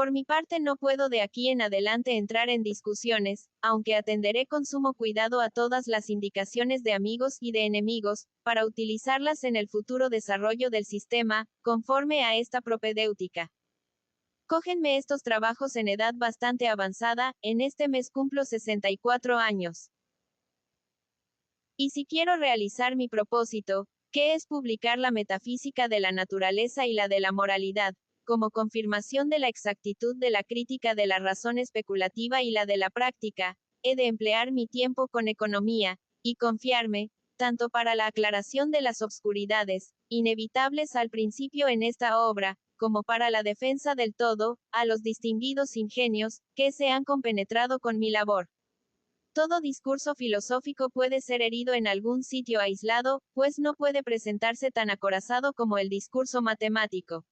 Por mi parte no puedo de aquí en adelante entrar en discusiones, aunque atenderé con sumo cuidado a todas las indicaciones de amigos y de enemigos, para utilizarlas en el futuro desarrollo del sistema, conforme a esta propedéutica. Cógenme estos trabajos en edad bastante avanzada, en este mes cumplo 64 años. Y si quiero realizar mi propósito, que es publicar la metafísica de la naturaleza y la de la moralidad, como confirmación de la exactitud de la crítica de la razón especulativa y la de la práctica, he de emplear mi tiempo con economía, y confiarme, tanto para la aclaración de las obscuridades, inevitables al principio en esta obra, como para la defensa del todo, a los distinguidos ingenios, que se han compenetrado con mi labor. Todo discurso filosófico puede ser herido en algún sitio aislado, pues no puede presentarse tan acorazado como el discurso matemático.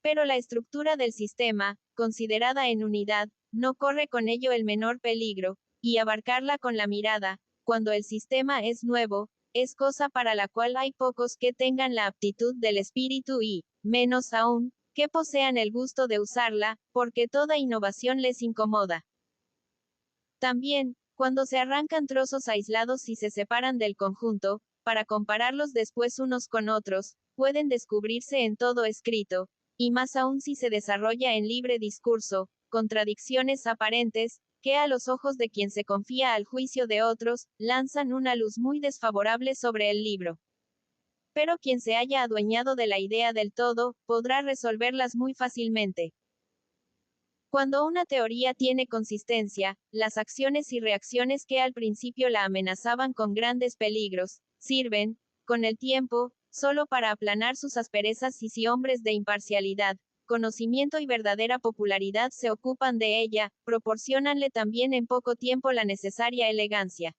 Pero la estructura del sistema, considerada en unidad, no corre con ello el menor peligro, y abarcarla con la mirada, cuando el sistema es nuevo, es cosa para la cual hay pocos que tengan la aptitud del espíritu y, menos aún, que posean el gusto de usarla, porque toda innovación les incomoda. También, cuando se arrancan trozos aislados y se separan del conjunto, para compararlos después unos con otros, pueden descubrirse en todo escrito, y más aún si se desarrolla en libre discurso, contradicciones aparentes, que a los ojos de quien se confía al juicio de otros, lanzan una luz muy desfavorable sobre el libro. Pero quien se haya adueñado de la idea del todo, podrá resolverlas muy fácilmente. Cuando una teoría tiene consistencia, las acciones y reacciones que al principio la amenazaban con grandes peligros, sirven, con el tiempo, solo para aplanar sus asperezas y si hombres de imparcialidad, conocimiento y verdadera popularidad se ocupan de ella, proporciónanle también en poco tiempo la necesaria elegancia.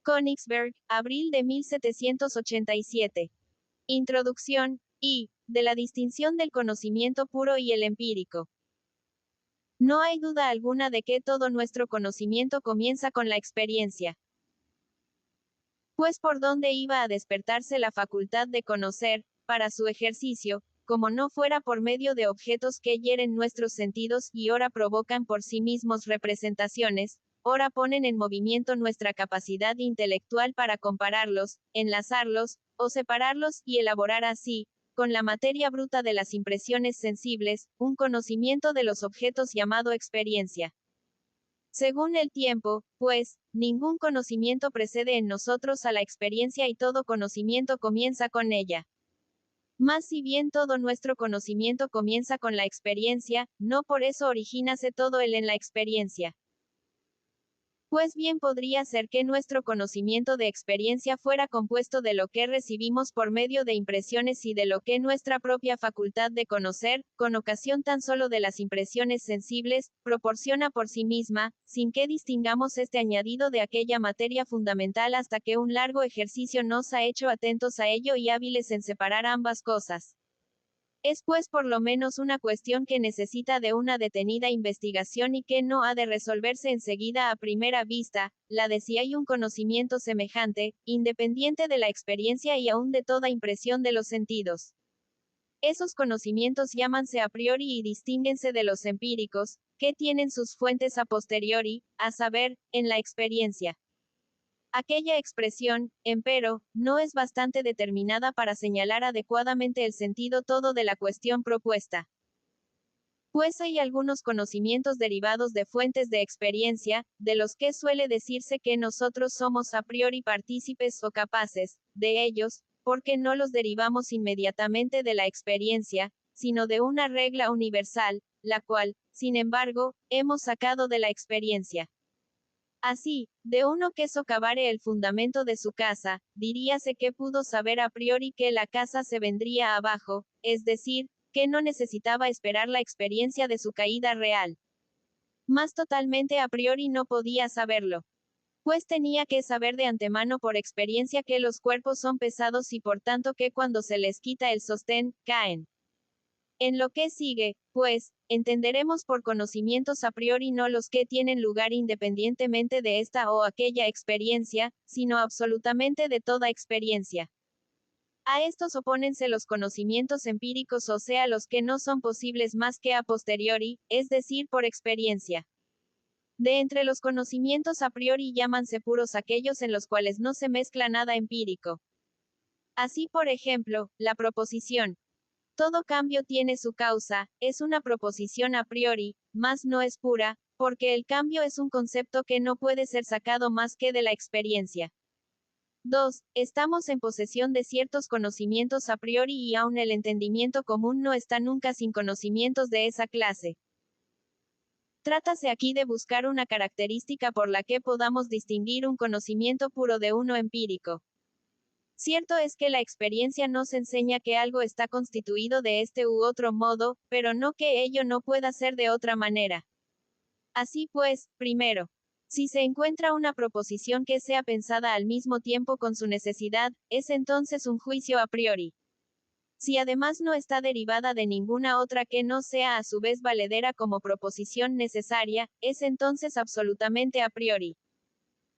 Königsberg, abril de 1787. Introducción, y, de la distinción del conocimiento puro y el empírico. No hay duda alguna de que todo nuestro conocimiento comienza con la experiencia. Pues por dónde iba a despertarse la facultad de conocer, para su ejercicio, como no fuera por medio de objetos que hieren nuestros sentidos y ora provocan por sí mismos representaciones, ora ponen en movimiento nuestra capacidad intelectual para compararlos, enlazarlos, o separarlos y elaborar así, con la materia bruta de las impresiones sensibles, un conocimiento de los objetos llamado experiencia. Según el tiempo, pues, ningún conocimiento precede en nosotros a la experiencia y todo conocimiento comienza con ella. Mas si bien todo nuestro conocimiento comienza con la experiencia, no por eso origínase todo él en la experiencia. Pues bien podría ser que nuestro conocimiento de experiencia fuera compuesto de lo que recibimos por medio de impresiones y de lo que nuestra propia facultad de conocer, con ocasión tan solo de las impresiones sensibles, proporciona por sí misma, sin que distingamos este añadido de aquella materia fundamental hasta que un largo ejercicio nos ha hecho atentos a ello y hábiles en separar ambas cosas. Es pues por lo menos una cuestión que necesita de una detenida investigación y que no ha de resolverse enseguida a primera vista, la de si hay un conocimiento semejante, independiente de la experiencia y aún de toda impresión de los sentidos. Esos conocimientos llámanse a priori y distínguense de los empíricos, que tienen sus fuentes a posteriori, a saber, en la experiencia. Aquella expresión, empero, no es bastante determinada para señalar adecuadamente el sentido todo de la cuestión propuesta. Pues hay algunos conocimientos derivados de fuentes de experiencia, de los que suele decirse que nosotros somos a priori partícipes o capaces, de ellos, porque no los derivamos inmediatamente de la experiencia, sino de una regla universal, la cual, sin embargo, hemos sacado de la experiencia. Así, de uno que socavare el fundamento de su casa, diríase que pudo saber a priori que la casa se vendría abajo, es decir, que no necesitaba esperar la experiencia de su caída real. Más totalmente a priori no podía saberlo. Pues tenía que saber de antemano por experiencia que los cuerpos son pesados y por tanto que cuando se les quita el sostén, caen. En lo que sigue, pues, entenderemos por conocimientos a priori no los que tienen lugar independientemente de esta o aquella experiencia, sino absolutamente de toda experiencia. A estos opónense los conocimientos empíricos, o sea, los que no son posibles más que a posteriori, es decir, por experiencia. De entre los conocimientos a priori llámanse puros aquellos en los cuales no se mezcla nada empírico. Así, por ejemplo, la proposición todo cambio tiene su causa, es una proposición a priori, mas no es pura, porque el cambio es un concepto que no puede ser sacado más que de la experiencia. 2. Estamos en posesión de ciertos conocimientos a priori y aun el entendimiento común no está nunca sin conocimientos de esa clase. Trátase aquí de buscar una característica por la que podamos distinguir un conocimiento puro de uno empírico. Cierto es que la experiencia nos enseña que algo está constituido de este u otro modo, pero no que ello no pueda ser de otra manera. Así pues, primero, si se encuentra una proposición que sea pensada al mismo tiempo con su necesidad, es entonces un juicio a priori. Si además no está derivada de ninguna otra que no sea a su vez valedera como proposición necesaria, es entonces absolutamente a priori.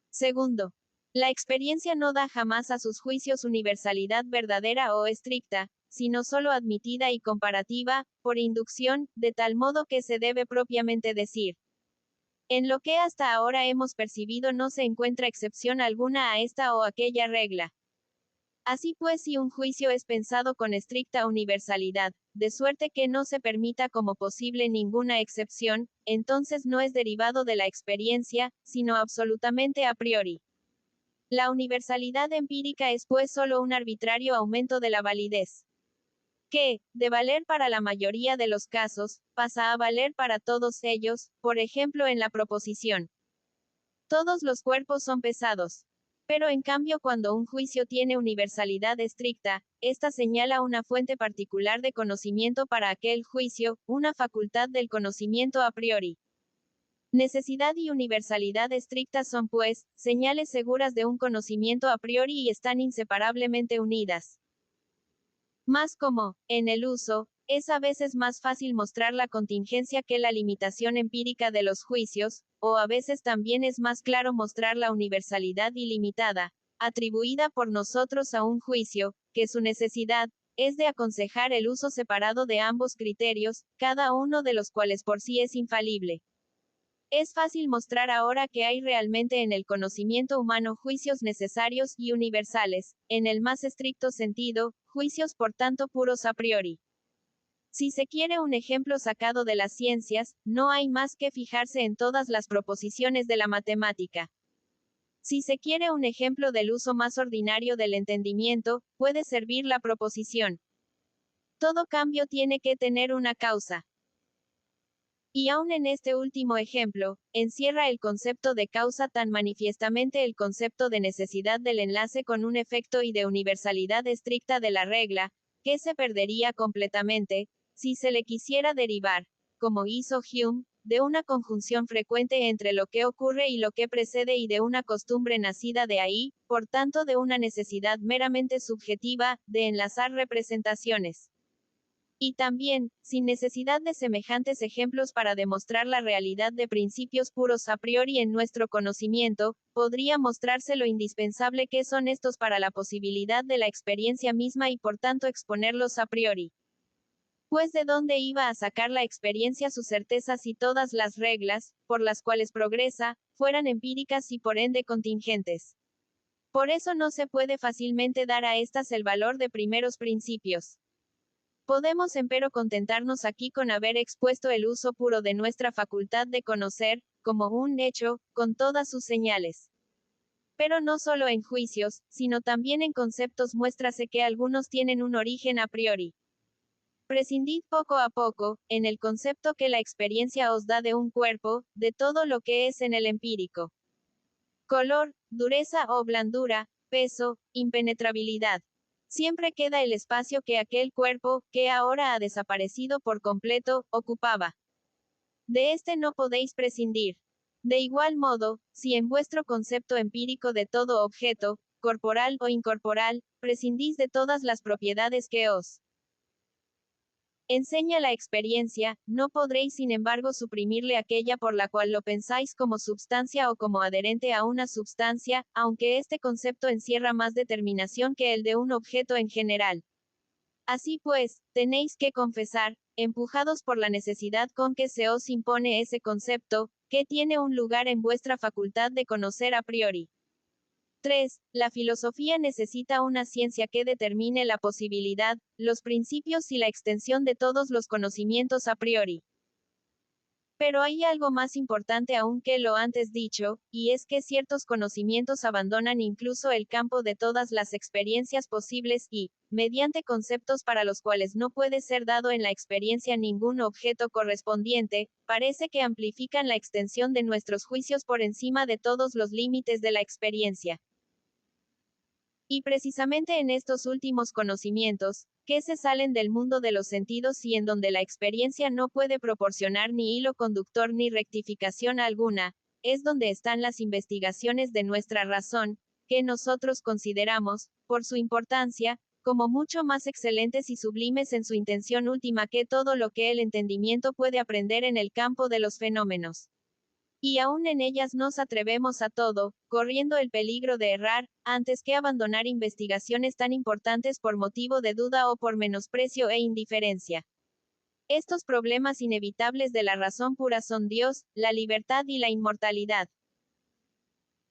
Segundo, la experiencia no da jamás a sus juicios universalidad verdadera o estricta, sino solo admitida y comparativa, por inducción, de tal modo que se debe propiamente decir. En lo que hasta ahora hemos percibido no se encuentra excepción alguna a esta o aquella regla. Así pues, si un juicio es pensado con estricta universalidad, de suerte que no se permita como posible ninguna excepción, entonces no es derivado de la experiencia, sino absolutamente a priori. La universalidad empírica es pues solo un arbitrario aumento de la validez, que, de valer para la mayoría de los casos, pasa a valer para todos ellos, por ejemplo en la proposición. Todos los cuerpos son pesados. Pero en cambio cuando un juicio tiene universalidad estricta, ésta señala una fuente particular de conocimiento para aquel juicio, una facultad del conocimiento a priori. Necesidad y universalidad estrictas son pues, señales seguras de un conocimiento a priori y están inseparablemente unidas. Más como, en el uso, es a veces más fácil mostrar la contingencia que la limitación empírica de los juicios, o a veces también es más claro mostrar la universalidad ilimitada, atribuida por nosotros a un juicio, que su necesidad, es de aconsejar el uso separado de ambos criterios, cada uno de los cuales por sí es infalible. Es fácil mostrar ahora que hay realmente en el conocimiento humano juicios necesarios y universales, en el más estricto sentido, juicios por tanto puros a priori. Si se quiere un ejemplo sacado de las ciencias, no hay más que fijarse en todas las proposiciones de la matemática. Si se quiere un ejemplo del uso más ordinario del entendimiento, puede servir la proposición. Todo cambio tiene que tener una causa. Y aun en este último ejemplo, encierra el concepto de causa tan manifiestamente el concepto de necesidad del enlace con un efecto y de universalidad estricta de la regla, que se perdería completamente, si se le quisiera derivar, como hizo Hume, de una conjunción frecuente entre lo que ocurre y lo que precede y de una costumbre nacida de ahí, por tanto de una necesidad meramente subjetiva, de enlazar representaciones. Y también, sin necesidad de semejantes ejemplos para demostrar la realidad de principios puros a priori en nuestro conocimiento, podría mostrarse lo indispensable que son estos para la posibilidad de la experiencia misma y por tanto exponerlos a priori. Pues de dónde iba a sacar la experiencia su certeza si todas las reglas, por las cuales progresa, fueran empíricas y por ende contingentes. Por eso no se puede fácilmente dar a estas el valor de primeros principios. Podemos empero contentarnos aquí con haber expuesto el uso puro de nuestra facultad de conocer, como un hecho, con todas sus señales. Pero no solo en juicios, sino también en conceptos muéstrase que algunos tienen un origen a priori. Prescindid poco a poco, en el concepto que la experiencia os da de un cuerpo, de todo lo que es en el empírico. Color, dureza o blandura, peso, impenetrabilidad. Siempre queda el espacio que aquel cuerpo, que ahora ha desaparecido por completo, ocupaba. De este no podéis prescindir. De igual modo, si en vuestro concepto empírico de todo objeto, corporal o incorporal, prescindís de todas las propiedades que os Enseña la experiencia, no podréis sin embargo suprimirle aquella por la cual lo pensáis como substancia o como adherente a una substancia, aunque este concepto encierra más determinación que el de un objeto en general. Así pues, tenéis que confesar, empujados por la necesidad con que se os impone ese concepto, que tiene un lugar en vuestra facultad de conocer a priori. 3. La filosofía necesita una ciencia que determine la posibilidad, los principios y la extensión de todos los conocimientos a priori. Pero hay algo más importante aún que lo antes dicho, y es que ciertos conocimientos abandonan incluso el campo de todas las experiencias posibles y, mediante conceptos para los cuales no puede ser dado en la experiencia ningún objeto correspondiente, parece que amplifican la extensión de nuestros juicios por encima de todos los límites de la experiencia. Y precisamente en estos últimos conocimientos, que se salen del mundo de los sentidos y en donde la experiencia no puede proporcionar ni hilo conductor ni rectificación alguna, es donde están las investigaciones de nuestra razón, que nosotros consideramos, por su importancia, como mucho más excelentes y sublimes en su intención última que todo lo que el entendimiento puede aprender en el campo de los fenómenos. Y aún en ellas nos atrevemos a todo, corriendo el peligro de errar, antes que abandonar investigaciones tan importantes por motivo de duda o por menosprecio e indiferencia. Estos problemas inevitables de la razón pura son Dios, la libertad y la inmortalidad.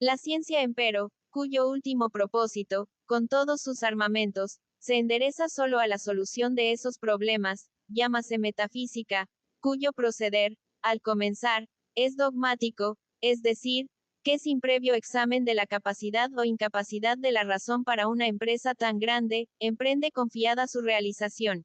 La ciencia, empero, cuyo último propósito, con todos sus armamentos, se endereza solo a la solución de esos problemas, llámase metafísica, cuyo proceder, al comenzar, es dogmático, es decir, que sin previo examen de la capacidad o incapacidad de la razón para una empresa tan grande, emprende confiada su realización.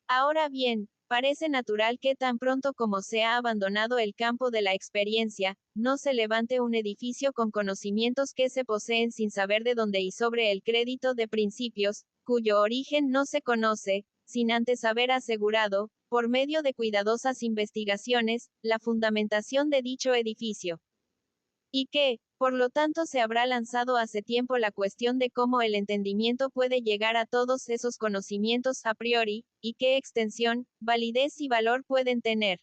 Ahora bien, parece natural que tan pronto como se ha abandonado el campo de la experiencia, no se levante un edificio con conocimientos que se poseen sin saber de dónde y sobre el crédito de principios, cuyo origen no se conoce, sin antes haber asegurado, por medio de cuidadosas investigaciones, la fundamentación de dicho edificio. Y que, por lo tanto, se habrá lanzado hace tiempo la cuestión de cómo el entendimiento puede llegar a todos esos conocimientos a priori, y qué extensión, validez y valor pueden tener.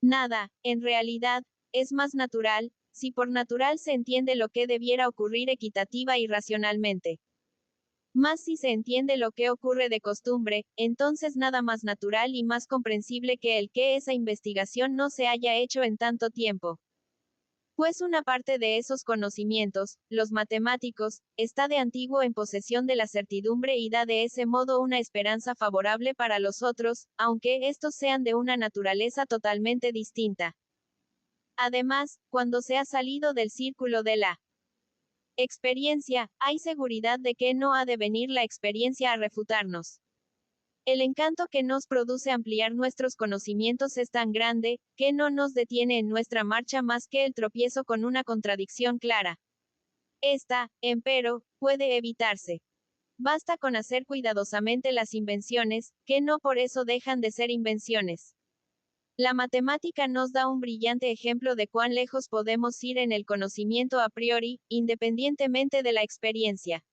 Nada, en realidad, es más natural, si por natural se entiende lo que debiera ocurrir equitativa y racionalmente. Más si se entiende lo que ocurre de costumbre, entonces nada más natural y más comprensible que el que esa investigación no se haya hecho en tanto tiempo. Pues una parte de esos conocimientos, los matemáticos, está de antiguo en posesión de la certidumbre y da de ese modo una esperanza favorable para los otros, aunque estos sean de una naturaleza totalmente distinta. Además, cuando se ha salido del círculo de la experiencia, hay seguridad de que no ha de venir la experiencia a refutarnos. El encanto que nos produce ampliar nuestros conocimientos es tan grande, que no nos detiene en nuestra marcha más que el tropiezo con una contradicción clara. Esta, empero, puede evitarse. Basta con hacer cuidadosamente las invenciones, que no por eso dejan de ser invenciones. La matemática nos da un brillante ejemplo de cuán lejos podemos ir en el conocimiento a priori, independientemente de la experiencia.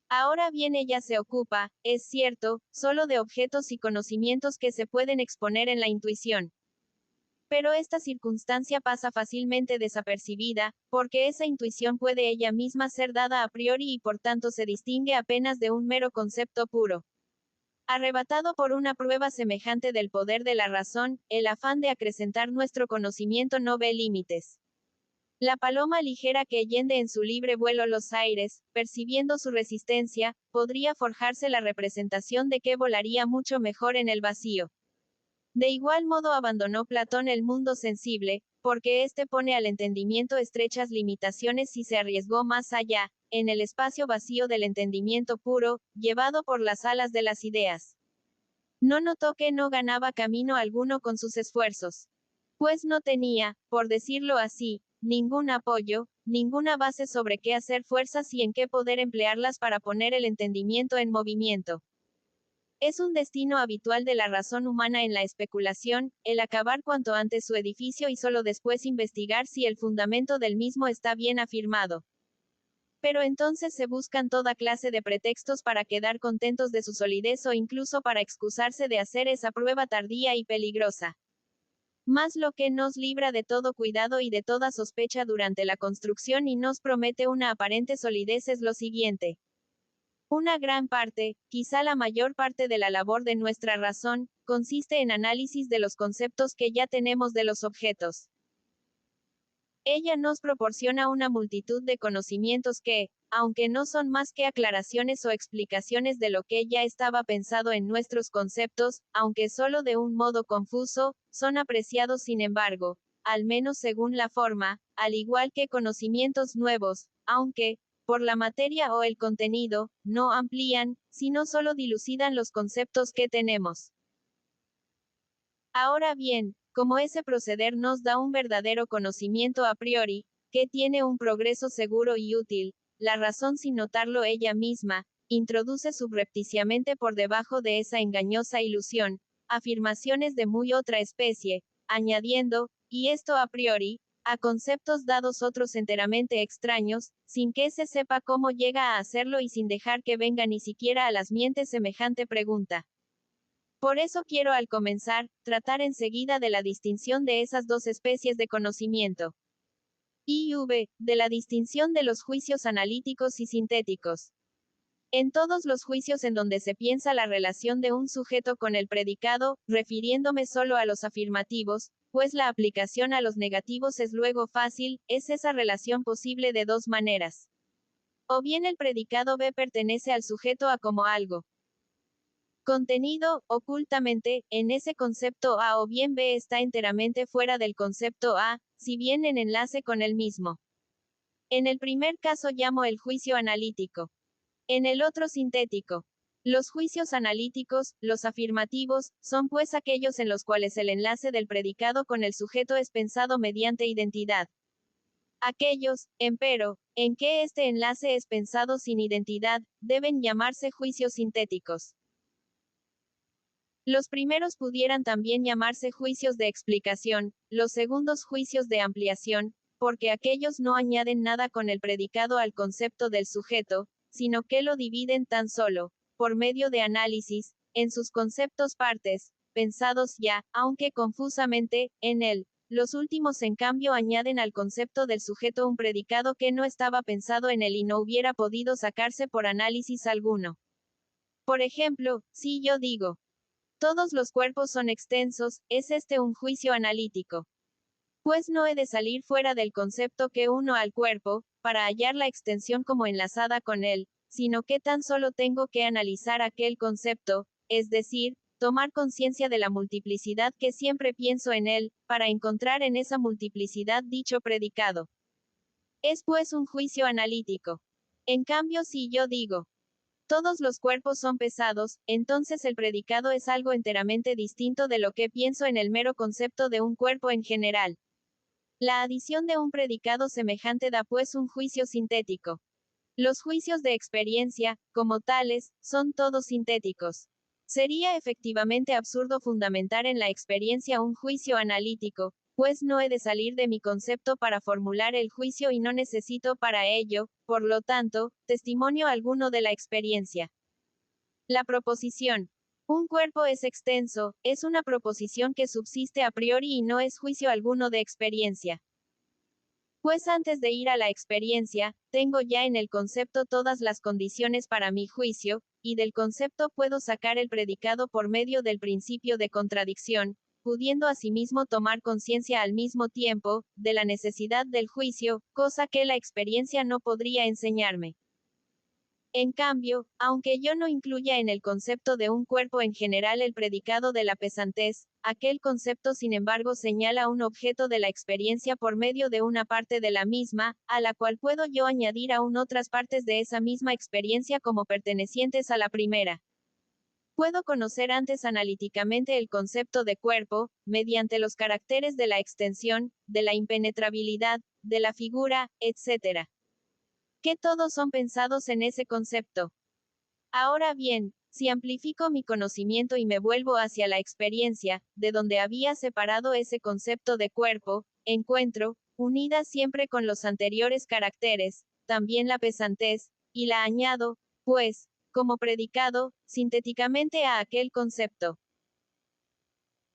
Ahora bien, ella se ocupa, es cierto, solo de objetos y conocimientos que se pueden exponer en la intuición. Pero esta circunstancia pasa fácilmente desapercibida, porque esa intuición puede ella misma ser dada a priori y por tanto se distingue apenas de un mero concepto puro. Arrebatado por una prueba semejante del poder de la razón, el afán de acrecentar nuestro conocimiento no ve límites. La paloma ligera que yende en su libre vuelo los aires, percibiendo su resistencia, podría forjarse la representación de que volaría mucho mejor en el vacío. De igual modo abandonó Platón el mundo sensible, porque éste pone al entendimiento estrechas limitaciones y se arriesgó más allá, en el espacio vacío del entendimiento puro, llevado por las alas de las ideas. No notó que no ganaba camino alguno con sus esfuerzos. Pues no tenía, por decirlo así, ningún apoyo, ninguna base sobre qué hacer fuerzas y en qué poder emplearlas para poner el entendimiento en movimiento. Es un destino habitual de la razón humana en la especulación, el acabar cuanto antes su edificio y solo después investigar si el fundamento del mismo está bien afirmado. Pero entonces se buscan toda clase de pretextos para quedar contentos de su solidez o incluso para excusarse de hacer esa prueba tardía y peligrosa. Mas lo que nos libra de todo cuidado y de toda sospecha durante la construcción y nos promete una aparente solidez es lo siguiente. Una gran parte, quizá la mayor parte de la labor de nuestra razón, consiste en análisis de los conceptos que ya tenemos de los objetos. Ella nos proporciona una multitud de conocimientos que, aunque no son más que aclaraciones o explicaciones de lo que ya estaba pensado en nuestros conceptos, aunque solo de un modo confuso, son apreciados sin embargo, al menos según la forma, al igual que conocimientos nuevos, aunque, por la materia o el contenido, no amplían, sino solo dilucidan los conceptos que tenemos. Ahora bien, como ese proceder nos da un verdadero conocimiento a priori, que tiene un progreso seguro y útil, la razón sin notarlo ella misma, introduce subrepticiamente por debajo de esa engañosa ilusión, afirmaciones de muy otra especie, añadiendo, y esto a priori, a conceptos dados otros enteramente extraños, sin que se sepa cómo llega a hacerlo y sin dejar que venga ni siquiera a las mientes semejante pregunta. Por eso quiero al comenzar, tratar enseguida de la distinción de esas dos especies de conocimiento. De la distinción de los juicios analíticos y sintéticos. En todos los juicios en donde se piensa la relación de un sujeto con el predicado, refiriéndome solo a los afirmativos, pues la aplicación a los negativos es luego fácil, es esa relación posible de dos maneras. O bien el predicado B pertenece al sujeto A como algo contenido, ocultamente, en ese concepto A o bien B está enteramente fuera del concepto A, si bien en enlace con el mismo. En el primer caso llamo el juicio analítico. En el otro sintético. Los juicios analíticos, los afirmativos, son pues aquellos en los cuales el enlace del predicado con el sujeto es pensado mediante identidad. Aquellos, empero, en que este enlace es pensado sin identidad, deben llamarse juicios sintéticos. Los primeros pudieran también llamarse juicios de explicación, los segundos juicios de ampliación, porque aquellos no añaden nada con el predicado al concepto del sujeto, sino que lo dividen tan solo, por medio de análisis, en sus conceptos partes, pensados ya, aunque confusamente, en él. Los últimos en cambio añaden al concepto del sujeto un predicado que no estaba pensado en él y no hubiera podido sacarse por análisis alguno. Por ejemplo, si yo digo, todos los cuerpos son extensos, es este un juicio analítico. Pues no he de salir fuera del concepto que uno al cuerpo, para hallar la extensión como enlazada con él, sino que tan solo tengo que analizar aquel concepto, es decir, tomar conciencia de la multiplicidad que siempre pienso en él, para encontrar en esa multiplicidad dicho predicado. Es pues un juicio analítico. En cambio, si yo digo, todos los cuerpos son pesados, entonces el predicado es algo enteramente distinto de lo que pienso en el mero concepto de un cuerpo en general. La adición de un predicado semejante da pues un juicio sintético. Los juicios de experiencia, como tales, son todos sintéticos. Sería efectivamente absurdo fundamentar en la experiencia un juicio analítico, pues no he de salir de mi concepto para formular el juicio y no necesito para ello, por lo tanto, testimonio alguno de la experiencia. La proposición. Un cuerpo es extenso, es una proposición que subsiste a priori y no es juicio alguno de experiencia. Pues antes de ir a la experiencia, tengo ya en el concepto todas las condiciones para mi juicio, y del concepto puedo sacar el predicado por medio del principio de contradicción, pudiendo asimismo tomar conciencia al mismo tiempo, de la necesidad del juicio, cosa que la experiencia no podría enseñarme. En cambio, aunque yo no incluya en el concepto de un cuerpo en general el predicado de la pesantez, aquel concepto sin embargo señala un objeto de la experiencia por medio de una parte de la misma, a la cual puedo yo añadir aún otras partes de esa misma experiencia como pertenecientes a la primera. Puedo conocer antes analíticamente el concepto de cuerpo, mediante los caracteres de la extensión, de la impenetrabilidad, de la figura, etc. Que todos son pensados en ese concepto. Ahora bien, si amplifico mi conocimiento y me vuelvo hacia la experiencia, de donde había separado ese concepto de cuerpo, encuentro, unida siempre con los anteriores caracteres, también la pesantez, y la añado, pues, como predicado, sintéticamente a aquel concepto.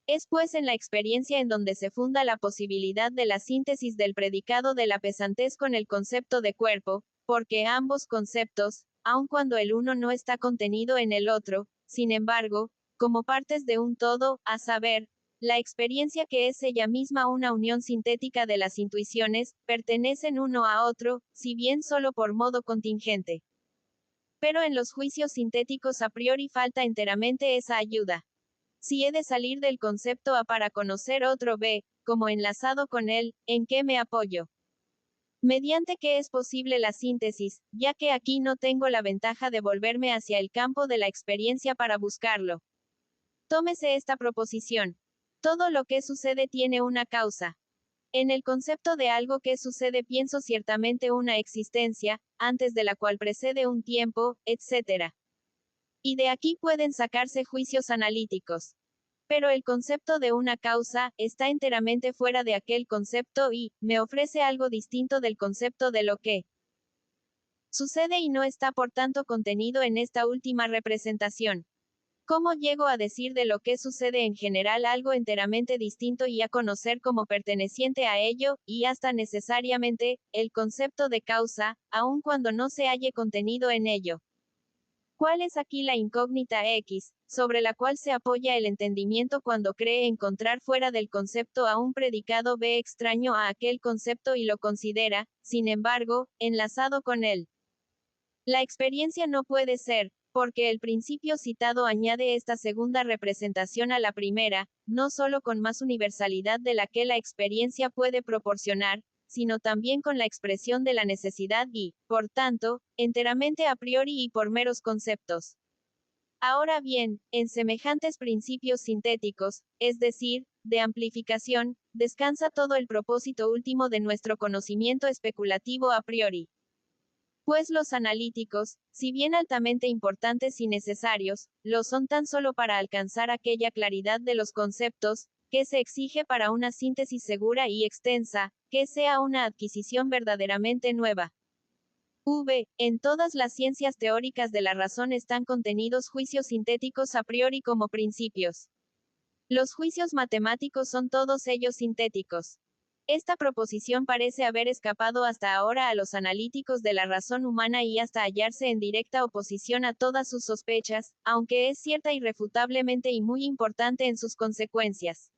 Es pues en la experiencia en donde se funda la posibilidad de la síntesis del predicado de la pesantez con el concepto de cuerpo, porque ambos conceptos, aun cuando el uno no está contenido en el otro, sin embargo, como partes de un todo, a saber, la experiencia que es ella misma una unión sintética de las intuiciones, pertenecen uno a otro, si bien solo por modo contingente. Pero en los juicios sintéticos a priori falta enteramente esa ayuda. Si he de salir del concepto A para conocer otro B, como enlazado con él, ¿en qué me apoyo? Mediante qué es posible la síntesis, ya que aquí no tengo la ventaja de volverme hacia el campo de la experiencia para buscarlo. Tómese esta proposición. Todo lo que sucede tiene una causa. En el concepto de algo que sucede pienso ciertamente una existencia, antes de la cual precede un tiempo, etc. Y de aquí pueden sacarse juicios analíticos. Pero el concepto de una causa está enteramente fuera de aquel concepto y me ofrece algo distinto del concepto de lo que sucede y no está por tanto contenido en esta última representación. ¿Cómo llego a decir de lo que sucede en general algo enteramente distinto y a conocer como perteneciente a ello, y hasta necesariamente, el concepto de causa, aun cuando no se halle contenido en ello? ¿Cuál es aquí la incógnita X, sobre la cual se apoya el entendimiento cuando cree encontrar fuera del concepto a un predicado B extraño a aquel concepto y lo considera, sin embargo, enlazado con él? La experiencia no puede ser, porque el principio citado añade esta segunda representación a la primera, no solo con más universalidad de la que la experiencia puede proporcionar, sino también con la expresión de la necesidad y, por tanto, enteramente a priori y por meros conceptos. Ahora bien, en semejantes principios sintéticos, es decir, de amplificación, descansa todo el propósito último de nuestro conocimiento especulativo a priori. Pues los analíticos, si bien altamente importantes y necesarios, lo son tan solo para alcanzar aquella claridad de los conceptos, que se exige para una síntesis segura y extensa, que sea una adquisición verdaderamente nueva. En todas las ciencias teóricas de la razón están contenidos juicios sintéticos a priori como principios. Los juicios matemáticos son todos ellos sintéticos. Esta proposición parece haber escapado hasta ahora a los analíticos de la razón humana y hasta hallarse en directa oposición a todas sus sospechas, aunque es cierta irrefutablemente y muy importante en sus consecuencias.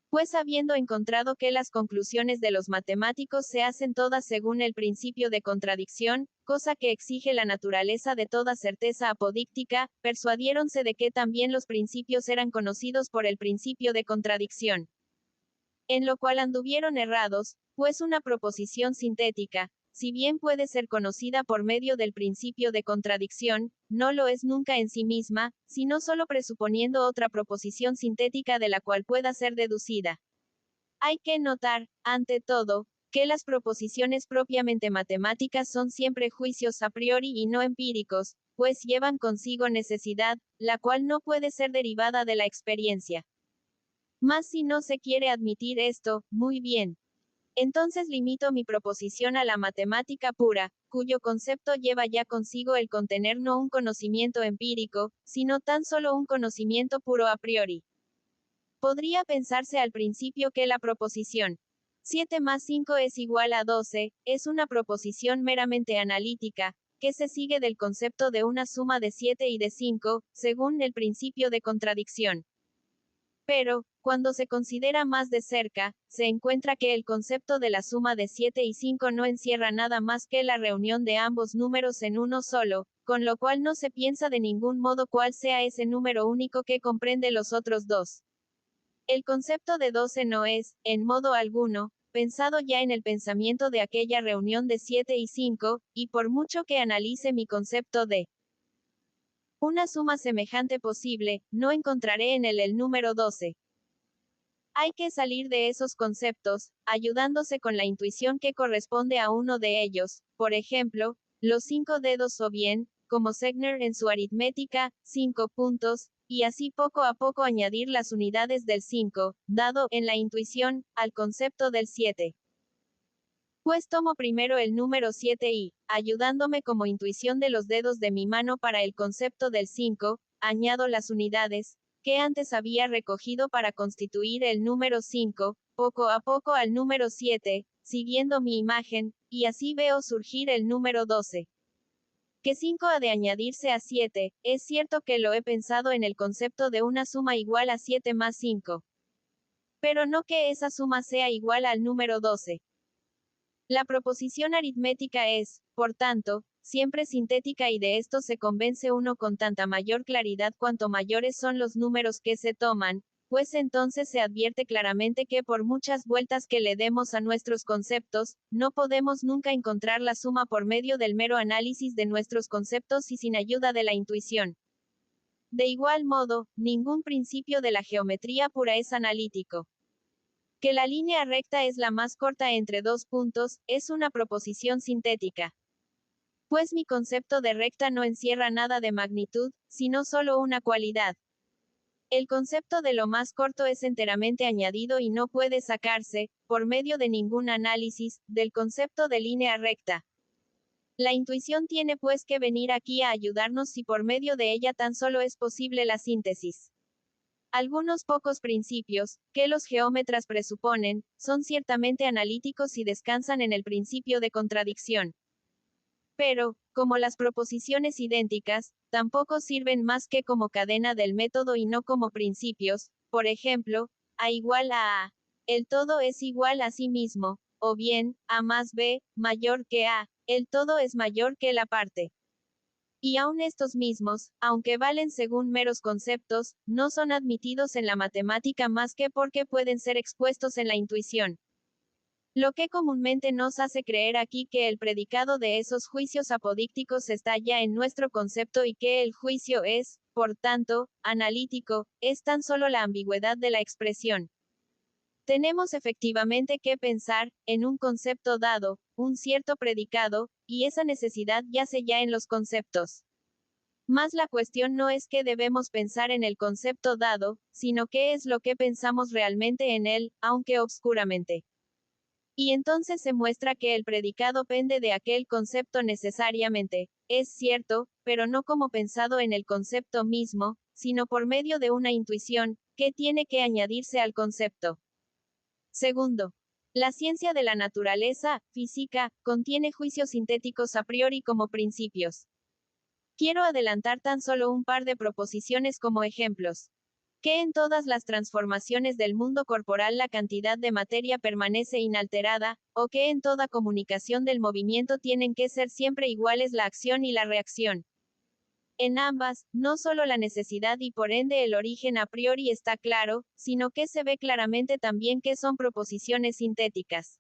Pues habiendo encontrado que las conclusiones de los matemáticos se hacen todas según el principio de contradicción, cosa que exige la naturaleza de toda certeza apodíctica, persuadiéronse de que también los principios eran conocidos por el principio de contradicción. En lo cual anduvieron errados, pues una proposición sintética, si bien puede ser conocida por medio del principio de contradicción, no lo es nunca en sí misma, sino solo presuponiendo otra proposición sintética de la cual pueda ser deducida. Hay que notar, ante todo, que las proposiciones propiamente matemáticas son siempre juicios a priori y no empíricos, pues llevan consigo necesidad, la cual no puede ser derivada de la experiencia. Mas si no se quiere admitir esto, muy bien. Entonces limito mi proposición a la matemática pura, cuyo concepto lleva ya consigo el contener no un conocimiento empírico, sino tan solo un conocimiento puro a priori. Podría pensarse al principio que la proposición 7 más 5 es igual a 12, es una proposición meramente analítica, que se sigue del concepto de una suma de 7 y de 5, según el principio de contradicción. Pero, cuando se considera más de cerca, se encuentra que el concepto de la suma de 7 y 5 no encierra nada más que la reunión de ambos números en uno solo, con lo cual no se piensa de ningún modo cuál sea ese número único que comprende los otros dos. El concepto de 12 no es, en modo alguno, pensado ya en el pensamiento de aquella reunión de 7 y 5, y por mucho que analice mi concepto de una suma semejante posible, no encontraré en él el número 12. Hay que salir de esos conceptos, ayudándose con la intuición que corresponde a uno de ellos, por ejemplo, los 5 dedos o bien, como Segner en su aritmética, 5 puntos, y así poco a poco añadir las unidades del 5, dado, en la intuición, al concepto del 7. Pues tomo primero el número 7 y, ayudándome como intuición de los dedos de mi mano para el concepto del 5, añado las unidades, que antes había recogido para constituir el número 5, poco a poco al número 7, siguiendo mi imagen, y así veo surgir el número 12. Que 5 ha de añadirse a 7, es cierto que lo he pensado en el concepto de una suma igual a 7 más 5. Pero no que esa suma sea igual al número 12. La proposición aritmética es, por tanto, siempre sintética y de esto se convence uno con tanta mayor claridad cuanto mayores son los números que se toman, pues entonces se advierte claramente que por muchas vueltas que le demos a nuestros conceptos, no podemos nunca encontrar la suma por medio del mero análisis de nuestros conceptos y sin ayuda de la intuición. De igual modo, ningún principio de la geometría pura es analítico. Que la línea recta es la más corta entre dos puntos, es una proposición sintética. Pues mi concepto de recta no encierra nada de magnitud, sino solo una cualidad. El concepto de lo más corto es enteramente añadido y no puede sacarse, por medio de ningún análisis, del concepto de línea recta. La intuición tiene pues que venir aquí a ayudarnos si por medio de ella tan solo es posible la síntesis. Algunos pocos principios, que los geómetras presuponen, son ciertamente analíticos y descansan en el principio de contradicción. Pero, como las proposiciones idénticas, tampoco sirven más que como cadena del método y no como principios, por ejemplo, A igual a A. El todo es igual a sí mismo, o bien, A más B, mayor que A, el todo es mayor que la parte. Y aun estos mismos, aunque valen según meros conceptos, no son admitidos en la matemática más que porque pueden ser expuestos en la intuición. Lo que comúnmente nos hace creer aquí que el predicado de esos juicios apodícticos está ya en nuestro concepto y que el juicio es, por tanto, analítico, es tan solo la ambigüedad de la expresión. Tenemos efectivamente que pensar, en un concepto dado, un cierto predicado, y esa necesidad yace ya en los conceptos. Mas la cuestión no es qué debemos pensar en el concepto dado, sino qué es lo que pensamos realmente en él, aunque obscuramente. Y entonces se muestra que el predicado pende de aquel concepto necesariamente, es cierto, pero no como pensado en el concepto mismo, sino por medio de una intuición, que tiene que añadirse al concepto. Segundo, la ciencia de la naturaleza, física, contiene juicios sintéticos a priori como principios. Quiero adelantar tan solo un par de proposiciones como ejemplos. Que en todas las transformaciones del mundo corporal la cantidad de materia permanece inalterada, o que en toda comunicación del movimiento tienen que ser siempre iguales la acción y la reacción. En ambas, no solo la necesidad y por ende el origen a priori está claro, sino que se ve claramente también que son proposiciones sintéticas.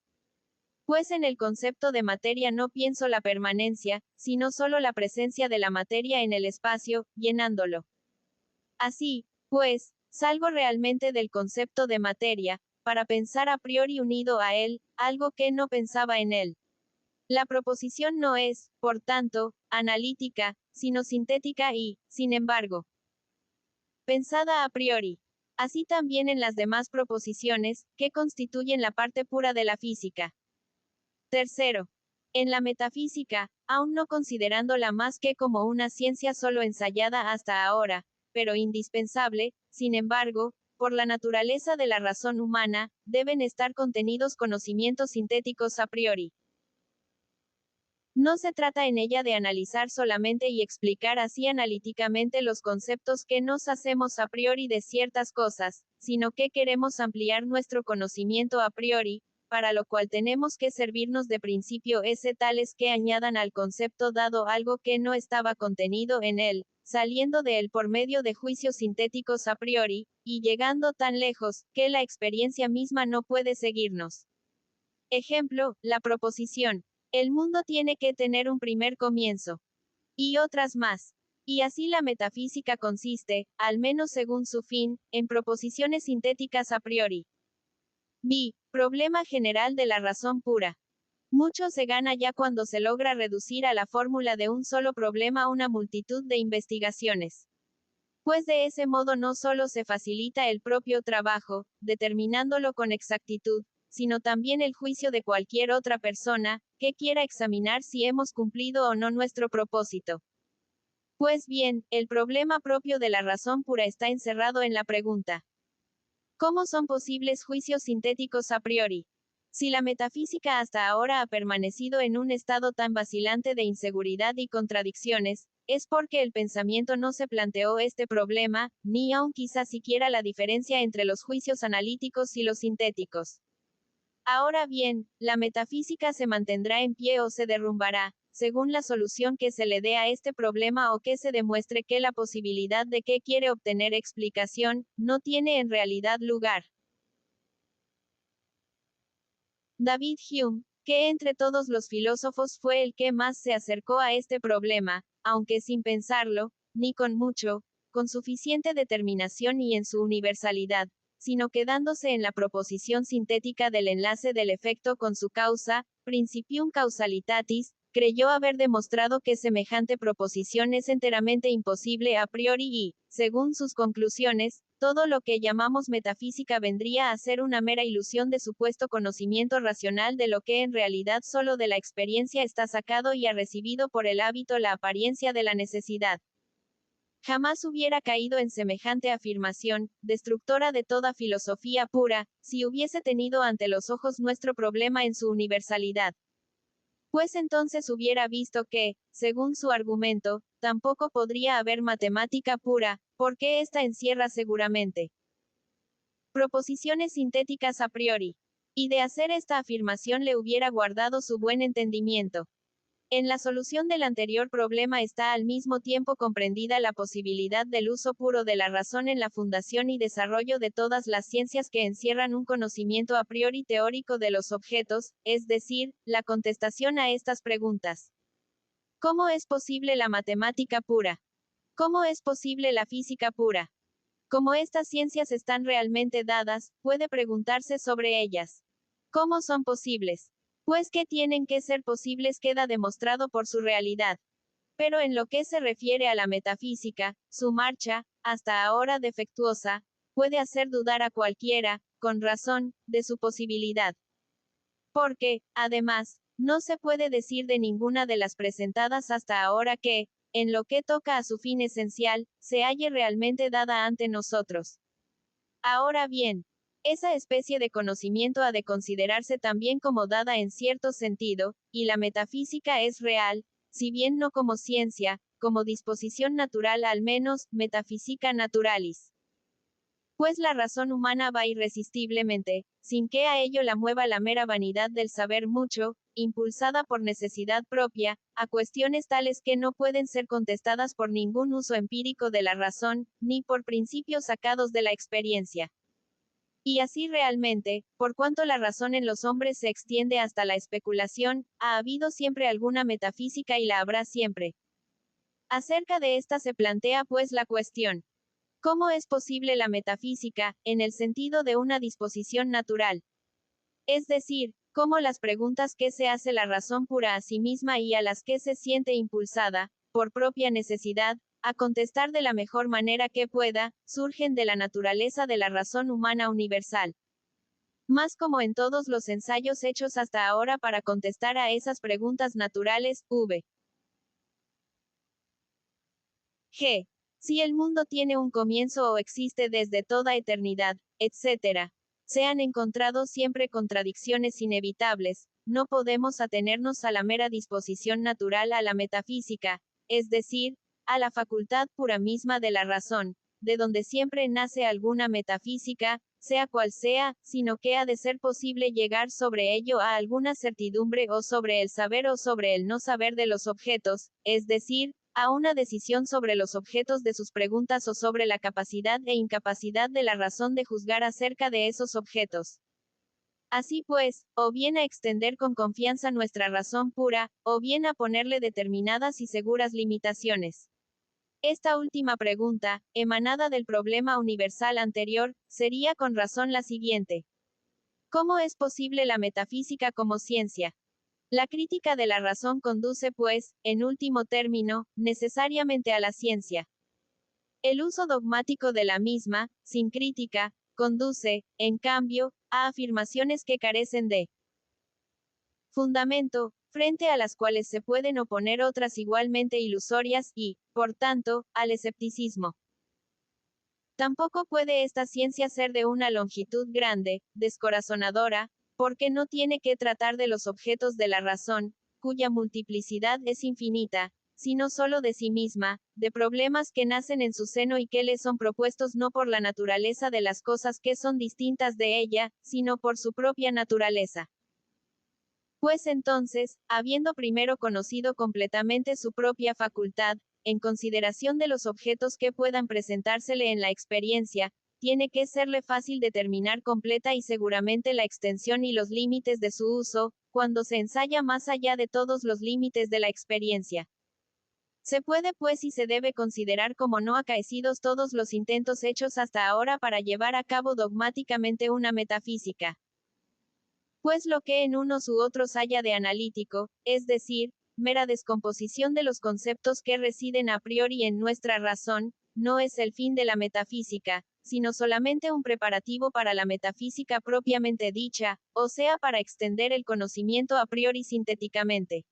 Pues en el concepto de materia no pienso la permanencia, sino solo la presencia de la materia en el espacio, llenándolo. Así, pues, salgo realmente del concepto de materia, para pensar a priori unido a él, algo que no pensaba en él. La proposición no es, por tanto, analítica, sino sintética y, sin embargo, pensada a priori. Así también en las demás proposiciones, que constituyen la parte pura de la física. Tercero, en la metafísica, aún no considerándola más que como una ciencia solo ensayada hasta ahora, pero indispensable, sin embargo, por la naturaleza de la razón humana, deben estar contenidos conocimientos sintéticos a priori. No se trata en ella de analizar solamente y explicar así analíticamente los conceptos que nos hacemos a priori de ciertas cosas, sino que queremos ampliar nuestro conocimiento a priori, para lo cual tenemos que servirnos de principio ese tales que añadan al concepto dado algo que no estaba contenido en él, saliendo de él por medio de juicios sintéticos a priori, y llegando tan lejos, que la experiencia misma no puede seguirnos. Ejemplo, la proposición. El mundo tiene que tener un primer comienzo. Y otras más. Y así la metafísica consiste, al menos según su fin, en proposiciones sintéticas a priori. B. Problema general de la razón pura. Mucho se gana ya cuando se logra reducir a la fórmula de un solo problema una multitud de investigaciones. Pues de ese modo no solo se facilita el propio trabajo, determinándolo con exactitud, sino también el juicio de cualquier otra persona, que quiera examinar si hemos cumplido o no nuestro propósito. Pues bien, el problema propio de la razón pura está encerrado en la pregunta: ¿cómo son posibles juicios sintéticos a priori? Si la metafísica hasta ahora ha permanecido en un estado tan vacilante de inseguridad y contradicciones, es porque el pensamiento no se planteó este problema, ni aun quizá siquiera la diferencia entre los juicios analíticos y los sintéticos. Ahora bien, la metafísica se mantendrá en pie o se derrumbará, según la solución que se le dé a este problema o que se demuestre que la posibilidad de que quiere obtener explicación, no tiene en realidad lugar. David Hume, que entre todos los filósofos fue el que más se acercó a este problema, aunque sin pensarlo, ni con mucho, con suficiente determinación y en su universalidad, sino quedándose en la proposición sintética del enlace del efecto con su causa, principium causalitatis, creyó haber demostrado que semejante proposición es enteramente imposible a priori y, según sus conclusiones, todo lo que llamamos metafísica vendría a ser una mera ilusión de supuesto conocimiento racional de lo que en realidad solo de la experiencia está sacado y ha recibido por el hábito la apariencia de la necesidad. Jamás hubiera caído en semejante afirmación, destructora de toda filosofía pura, si hubiese tenido ante los ojos nuestro problema en su universalidad. Pues entonces hubiera visto que, según su argumento, tampoco podría haber matemática pura, porque ésta encierra seguramente proposiciones sintéticas a priori. Y de hacer esta afirmación le hubiera guardado su buen entendimiento. En la solución del anterior problema está al mismo tiempo comprendida la posibilidad del uso puro de la razón en la fundación y desarrollo de todas las ciencias que encierran un conocimiento a priori teórico de los objetos, es decir, la contestación a estas preguntas. ¿Cómo es posible la matemática pura? ¿Cómo es posible la física pura? Como estas ciencias están realmente dadas, puede preguntarse sobre ellas. ¿Cómo son posibles? Pues que tienen que ser posibles queda demostrado por su realidad. Pero en lo que se refiere a la metafísica, su marcha, hasta ahora defectuosa, puede hacer dudar a cualquiera, con razón, de su posibilidad. Porque, además, no se puede decir de ninguna de las presentadas hasta ahora que, en lo que toca a su fin esencial, se halle realmente dada ante nosotros. Ahora bien, esa especie de conocimiento ha de considerarse también como dada en cierto sentido, y la metafísica es real, si bien no como ciencia, como disposición natural al menos, metafísica naturalis. Pues la razón humana va irresistiblemente, sin que a ello la mueva la mera vanidad del saber mucho, impulsada por necesidad propia, a cuestiones tales que no pueden ser contestadas por ningún uso empírico de la razón, ni por principios sacados de la experiencia. Y así realmente, por cuanto la razón en los hombres se extiende hasta la especulación, ha habido siempre alguna metafísica y la habrá siempre. Acerca de esta se plantea pues la cuestión: ¿cómo es posible la metafísica, en el sentido de una disposición natural? Es decir, ¿cómo las preguntas que se hace la razón pura a sí misma y a las que se siente impulsada, por propia necesidad, a contestar de la mejor manera que pueda, surgen de la naturaleza de la razón humana universal? Más como en todos los ensayos hechos hasta ahora para contestar a esas preguntas naturales, G. Si el mundo tiene un comienzo o existe desde toda eternidad, etc., se han encontrado siempre contradicciones inevitables, no podemos atenernos a la mera disposición natural a la metafísica, es decir, a la facultad pura misma de la razón, de donde siempre nace alguna metafísica, sea cual sea, sino que ha de ser posible llegar sobre ello a alguna certidumbre o sobre el saber o sobre el no saber de los objetos, es decir, a una decisión sobre los objetos de sus preguntas o sobre la capacidad e incapacidad de la razón de juzgar acerca de esos objetos. Así pues, o bien a extender con confianza nuestra razón pura, o bien a ponerle determinadas y seguras limitaciones. Esta última pregunta, emanada del problema universal anterior, sería con razón la siguiente: ¿cómo es posible la metafísica como ciencia? La crítica de la razón conduce, pues, en último término, necesariamente a la ciencia. El uso dogmático de la misma, sin crítica, conduce, en cambio, a afirmaciones que carecen de fundamento, frente a las cuales se pueden oponer otras igualmente ilusorias y, por tanto, al escepticismo. Tampoco puede esta ciencia ser de una longitud grande, descorazonadora, porque no tiene que tratar de los objetos de la razón, cuya multiplicidad es infinita, sino solo de sí misma, de problemas que nacen en su seno y que le son propuestos no por la naturaleza de las cosas que son distintas de ella, sino por su propia naturaleza. Pues entonces, habiendo primero conocido completamente su propia facultad, en consideración de los objetos que puedan presentársele en la experiencia, tiene que serle fácil determinar completa y seguramente la extensión y los límites de su uso, cuando se ensaya más allá de todos los límites de la experiencia. Se puede pues y se debe considerar como no acaecidos todos los intentos hechos hasta ahora para llevar a cabo dogmáticamente una metafísica. Pues lo que en unos u otros haya de analítico, es decir, mera descomposición de los conceptos que residen a priori en nuestra razón, no es el fin de la metafísica, sino solamente un preparativo para la metafísica propiamente dicha, o sea, para extender el conocimiento a priori sintéticamente.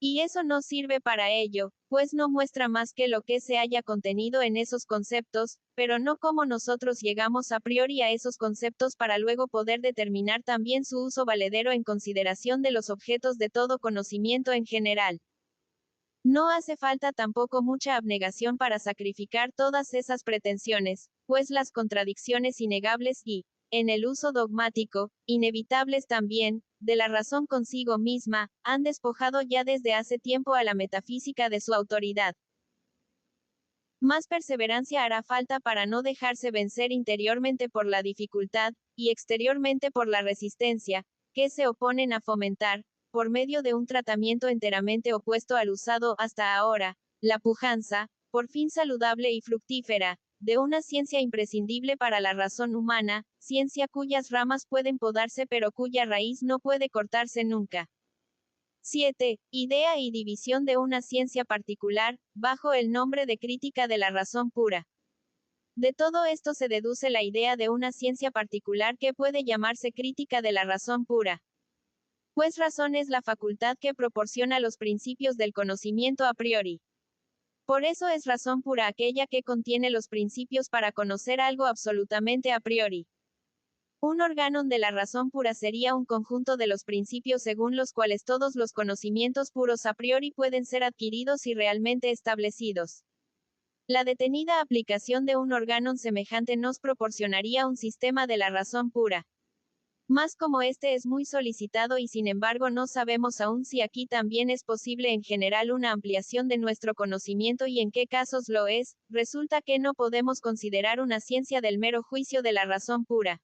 Y eso no sirve para ello, pues no muestra más que lo que se haya contenido en esos conceptos, pero no cómo nosotros llegamos a priori a esos conceptos para luego poder determinar también su uso valedero en consideración de los objetos de todo conocimiento en general. No hace falta tampoco mucha abnegación para sacrificar todas esas pretensiones, pues las contradicciones innegables y, en el uso dogmático, inevitables también, de la razón consigo misma, han despojado ya desde hace tiempo a la metafísica de su autoridad. Más perseverancia hará falta para no dejarse vencer interiormente por la dificultad, y exteriormente por la resistencia, que se oponen a fomentar, por medio de un tratamiento enteramente opuesto al usado hasta ahora, la pujanza, por fin saludable y fructífera, de una ciencia imprescindible para la razón humana, ciencia cuyas ramas pueden podarse pero cuya raíz no puede cortarse nunca. 7. Idea y división de una ciencia particular, bajo el nombre de crítica de la razón pura. De todo esto se deduce la idea de una ciencia particular que puede llamarse crítica de la razón pura. Pues razón es la facultad que proporciona los principios del conocimiento a priori. Por eso es razón pura aquella que contiene los principios para conocer algo absolutamente a priori. Un órgano de la razón pura sería un conjunto de los principios según los cuales todos los conocimientos puros a priori pueden ser adquiridos y realmente establecidos. La detenida aplicación de un órgano semejante nos proporcionaría un sistema de la razón pura. Mas como este es muy solicitado y sin embargo no sabemos aún si aquí también es posible en general una ampliación de nuestro conocimiento y en qué casos lo es, resulta que no podemos considerar una ciencia del mero juicio de la razón pura.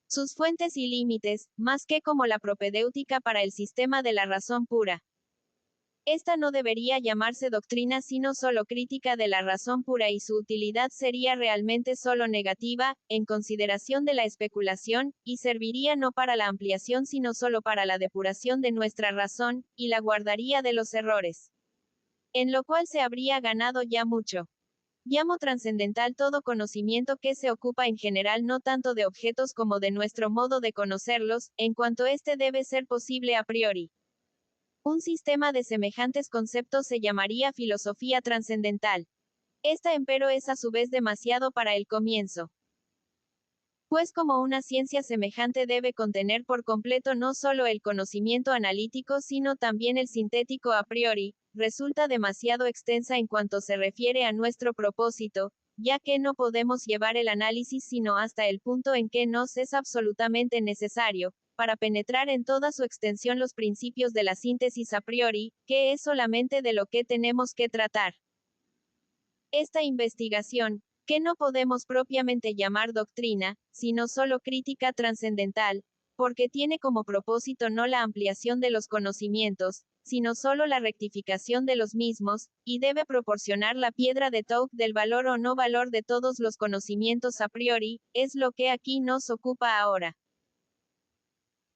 Sus fuentes y límites, más que como la propedéutica para el sistema de la razón pura. Esta no debería llamarse doctrina sino solo crítica de la razón pura y su utilidad sería realmente solo negativa, en consideración de la especulación, y serviría no para la ampliación sino solo para la depuración de nuestra razón, y la guardaría de los errores. En lo cual se habría ganado ya mucho. Llamo trascendental todo conocimiento que se ocupa en general no tanto de objetos como de nuestro modo de conocerlos, en cuanto éste debe ser posible a priori. Un sistema de semejantes conceptos se llamaría filosofía trascendental. Esta empero es a su vez demasiado para el comienzo. Pues como una ciencia semejante debe contener por completo no solo el conocimiento analítico sino también el sintético a priori, resulta demasiado extensa en cuanto se refiere a nuestro propósito, ya que no podemos llevar el análisis sino hasta el punto en que nos es absolutamente necesario, para penetrar en toda su extensión los principios de la síntesis a priori, que es solamente de lo que tenemos que tratar. Esta investigación, que no podemos propiamente llamar doctrina, sino solo crítica trascendental, porque tiene como propósito no la ampliación de los conocimientos, sino solo la rectificación de los mismos, y debe proporcionar la piedra de toque del valor o no valor de todos los conocimientos a priori, es lo que aquí nos ocupa ahora.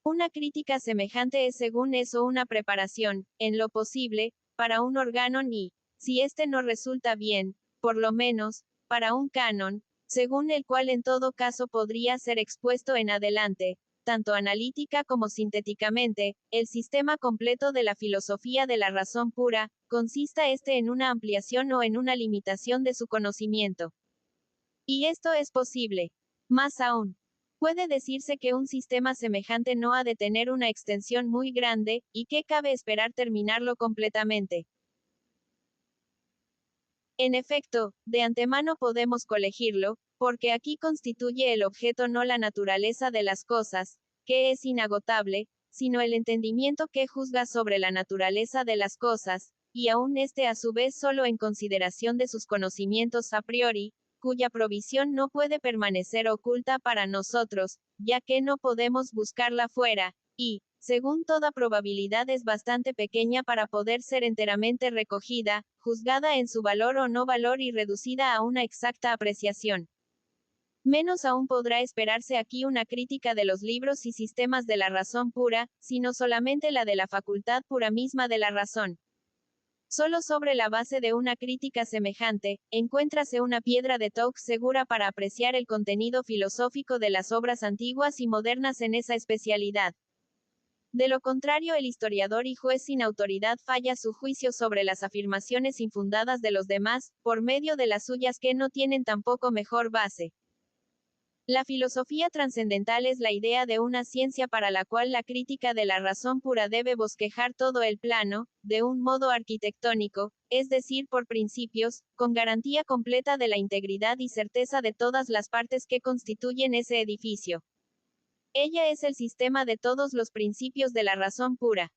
Una crítica semejante es según eso una preparación, en lo posible, para un órgano y, si éste no resulta bien, por lo menos, para un canon, según el cual en todo caso podría ser expuesto en adelante, tanto analítica como sintéticamente, el sistema completo de la filosofía de la razón pura, consista este en una ampliación o en una limitación de su conocimiento. Y esto es posible. Más aún, puede decirse que un sistema semejante no ha de tener una extensión muy grande, y que cabe esperar terminarlo completamente. En efecto, de antemano podemos colegirlo, porque aquí constituye el objeto no la naturaleza de las cosas, que es inagotable, sino el entendimiento que juzga sobre la naturaleza de las cosas, y aún este a su vez solo en consideración de sus conocimientos a priori, cuya provisión no puede permanecer oculta para nosotros, ya que no podemos buscarla fuera, y, según toda probabilidad es bastante pequeña para poder ser enteramente recogida, juzgada en su valor o no valor y reducida a una exacta apreciación. Menos aún podrá esperarse aquí una crítica de los libros y sistemas de la razón pura, sino solamente la de la facultad pura misma de la razón. Solo sobre la base de una crítica semejante, encuéntrase una piedra de toque segura para apreciar el contenido filosófico de las obras antiguas y modernas en esa especialidad. De lo contrario, el historiador y juez sin autoridad falla su juicio sobre las afirmaciones infundadas de los demás, por medio de las suyas que no tienen tampoco mejor base. La filosofía trascendental es la idea de una ciencia para la cual la crítica de la razón pura debe bosquejar todo el plano, de un modo arquitectónico, es decir, por principios, con garantía completa de la integridad y certeza de todas las partes que constituyen ese edificio. Ella es el sistema de todos los principios de la razón pura.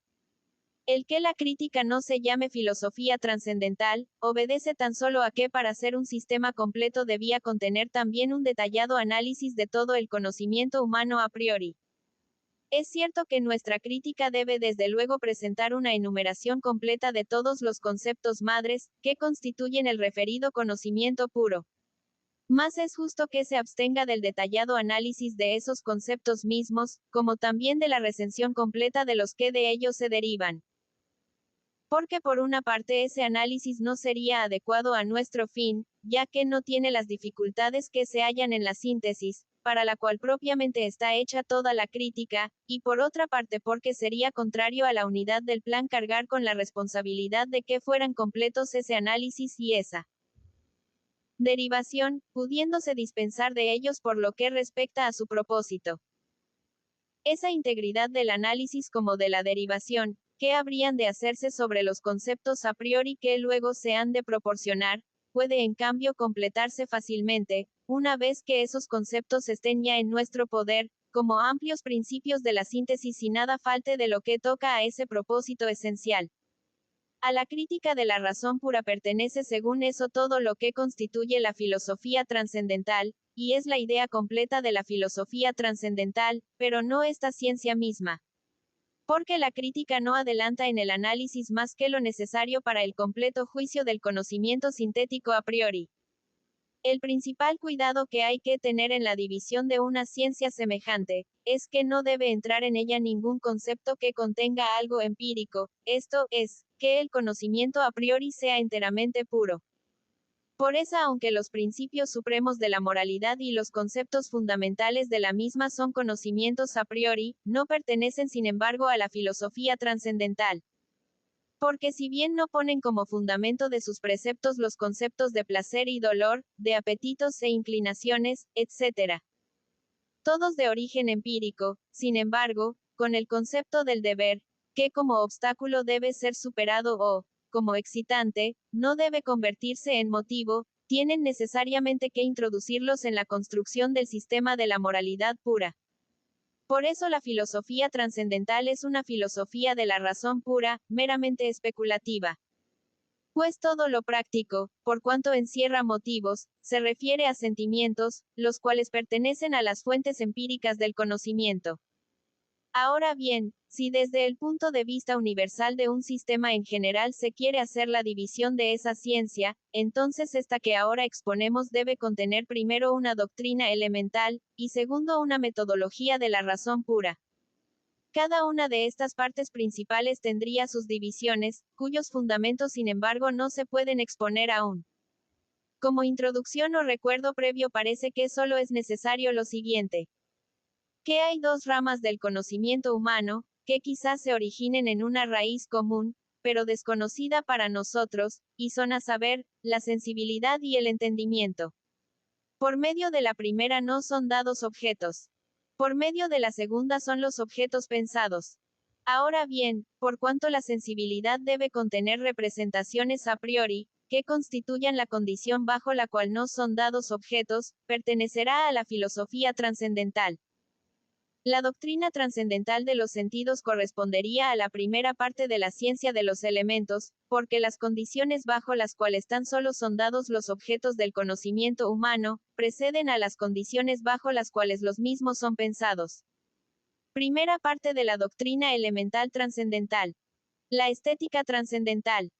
El que la crítica no se llame filosofía trascendental, obedece tan solo a que para ser un sistema completo debía contener también un detallado análisis de todo el conocimiento humano a priori. Es cierto que nuestra crítica debe desde luego presentar una enumeración completa de todos los conceptos madres, que constituyen el referido conocimiento puro. Más es justo que se abstenga del detallado análisis de esos conceptos mismos, como también de la recensión completa de los que de ellos se derivan. Porque por una parte ese análisis no sería adecuado a nuestro fin, ya que no tiene las dificultades que se hallan en la síntesis, para la cual propiamente está hecha toda la crítica, y por otra parte porque sería contrario a la unidad del plan cargar con la responsabilidad de que fueran completos ese análisis y esa derivación, pudiéndose dispensar de ellos por lo que respecta a su propósito. Esa integridad del análisis como de la derivación, que habrían de hacerse sobre los conceptos a priori que luego se han de proporcionar, puede en cambio completarse fácilmente, una vez que esos conceptos estén ya en nuestro poder, como amplios principios de la síntesis y nada falte de lo que toca a ese propósito esencial. A la crítica de la razón pura pertenece según eso todo lo que constituye la filosofía trascendental, y es la idea completa de la filosofía trascendental, pero no esta ciencia misma. Porque la crítica no adelanta en el análisis más que lo necesario para el completo juicio del conocimiento sintético a priori. El principal cuidado que hay que tener en la división de una ciencia semejante, es que no debe entrar en ella ningún concepto que contenga algo empírico, esto es, que el conocimiento a priori sea enteramente puro. Por esa, aunque los principios supremos de la moralidad y los conceptos fundamentales de la misma son conocimientos a priori, no pertenecen sin embargo a la filosofía trascendental. Porque si bien no ponen como fundamento de sus preceptos los conceptos de placer y dolor, de apetitos e inclinaciones, etc., todos de origen empírico, sin embargo, con el concepto del deber, que como obstáculo debe ser superado o, como excitante, no debe convertirse en motivo, tienen necesariamente que introducirlos en la construcción del sistema de la moralidad pura. Por eso la filosofía trascendental es una filosofía de la razón pura, meramente especulativa. Pues todo lo práctico, por cuanto encierra motivos, se refiere a sentimientos, los cuales pertenecen a las fuentes empíricas del conocimiento. Ahora bien, si desde el punto de vista universal de un sistema en general se quiere hacer la división de esa ciencia, entonces esta que ahora exponemos debe contener primero una doctrina elemental, y segundo una metodología de la razón pura. Cada una de estas partes principales tendría sus divisiones, cuyos fundamentos sin embargo no se pueden exponer aún. Como introducción o recuerdo previo parece que solo es necesario lo siguiente. Que hay dos ramas del conocimiento humano, que quizás se originen en una raíz común, pero desconocida para nosotros, y son a saber, la sensibilidad y el entendimiento. Por medio de la primera no son dados objetos. Por medio de la segunda son los objetos pensados. Ahora bien, por cuanto la sensibilidad debe contener representaciones a priori, que constituyan la condición bajo la cual no son dados objetos, pertenecerá a la filosofía trascendental. La doctrina trascendental de los sentidos correspondería a la primera parte de la ciencia de los elementos, porque las condiciones bajo las cuales tan solo son dados los objetos del conocimiento humano, preceden a las condiciones bajo las cuales los mismos son pensados. Primera parte de la doctrina elemental trascendental. La estética trascendental.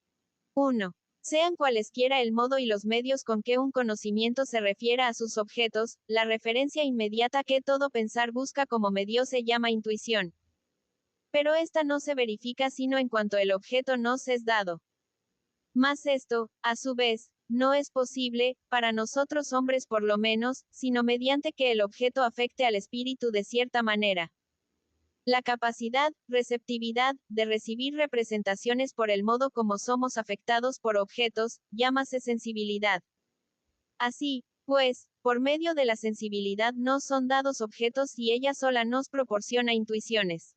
1. Sean cualesquiera el modo y los medios con que un conocimiento se refiera a sus objetos, la referencia inmediata que todo pensar busca como medio se llama intuición. Pero esta no se verifica sino en cuanto el objeto nos es dado. Mas esto, a su vez, no es posible, para nosotros hombres por lo menos, sino mediante que el objeto afecte al espíritu de cierta manera. La capacidad, receptividad, de recibir representaciones por el modo como somos afectados por objetos, llámase sensibilidad. Así, pues, por medio de la sensibilidad nos son dados objetos y ella sola nos proporciona intuiciones.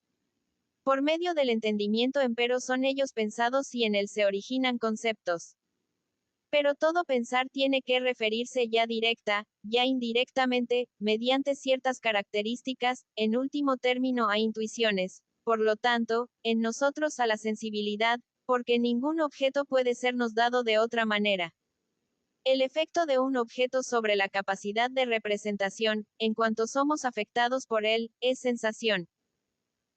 Por medio del entendimiento empero son ellos pensados y en él se originan conceptos. Pero todo pensar tiene que referirse ya directa, ya indirectamente, mediante ciertas características, en último término a intuiciones, por lo tanto, en nosotros a la sensibilidad, porque ningún objeto puede sernos dado de otra manera. El efecto de un objeto sobre la capacidad de representación, en cuanto somos afectados por él, es sensación.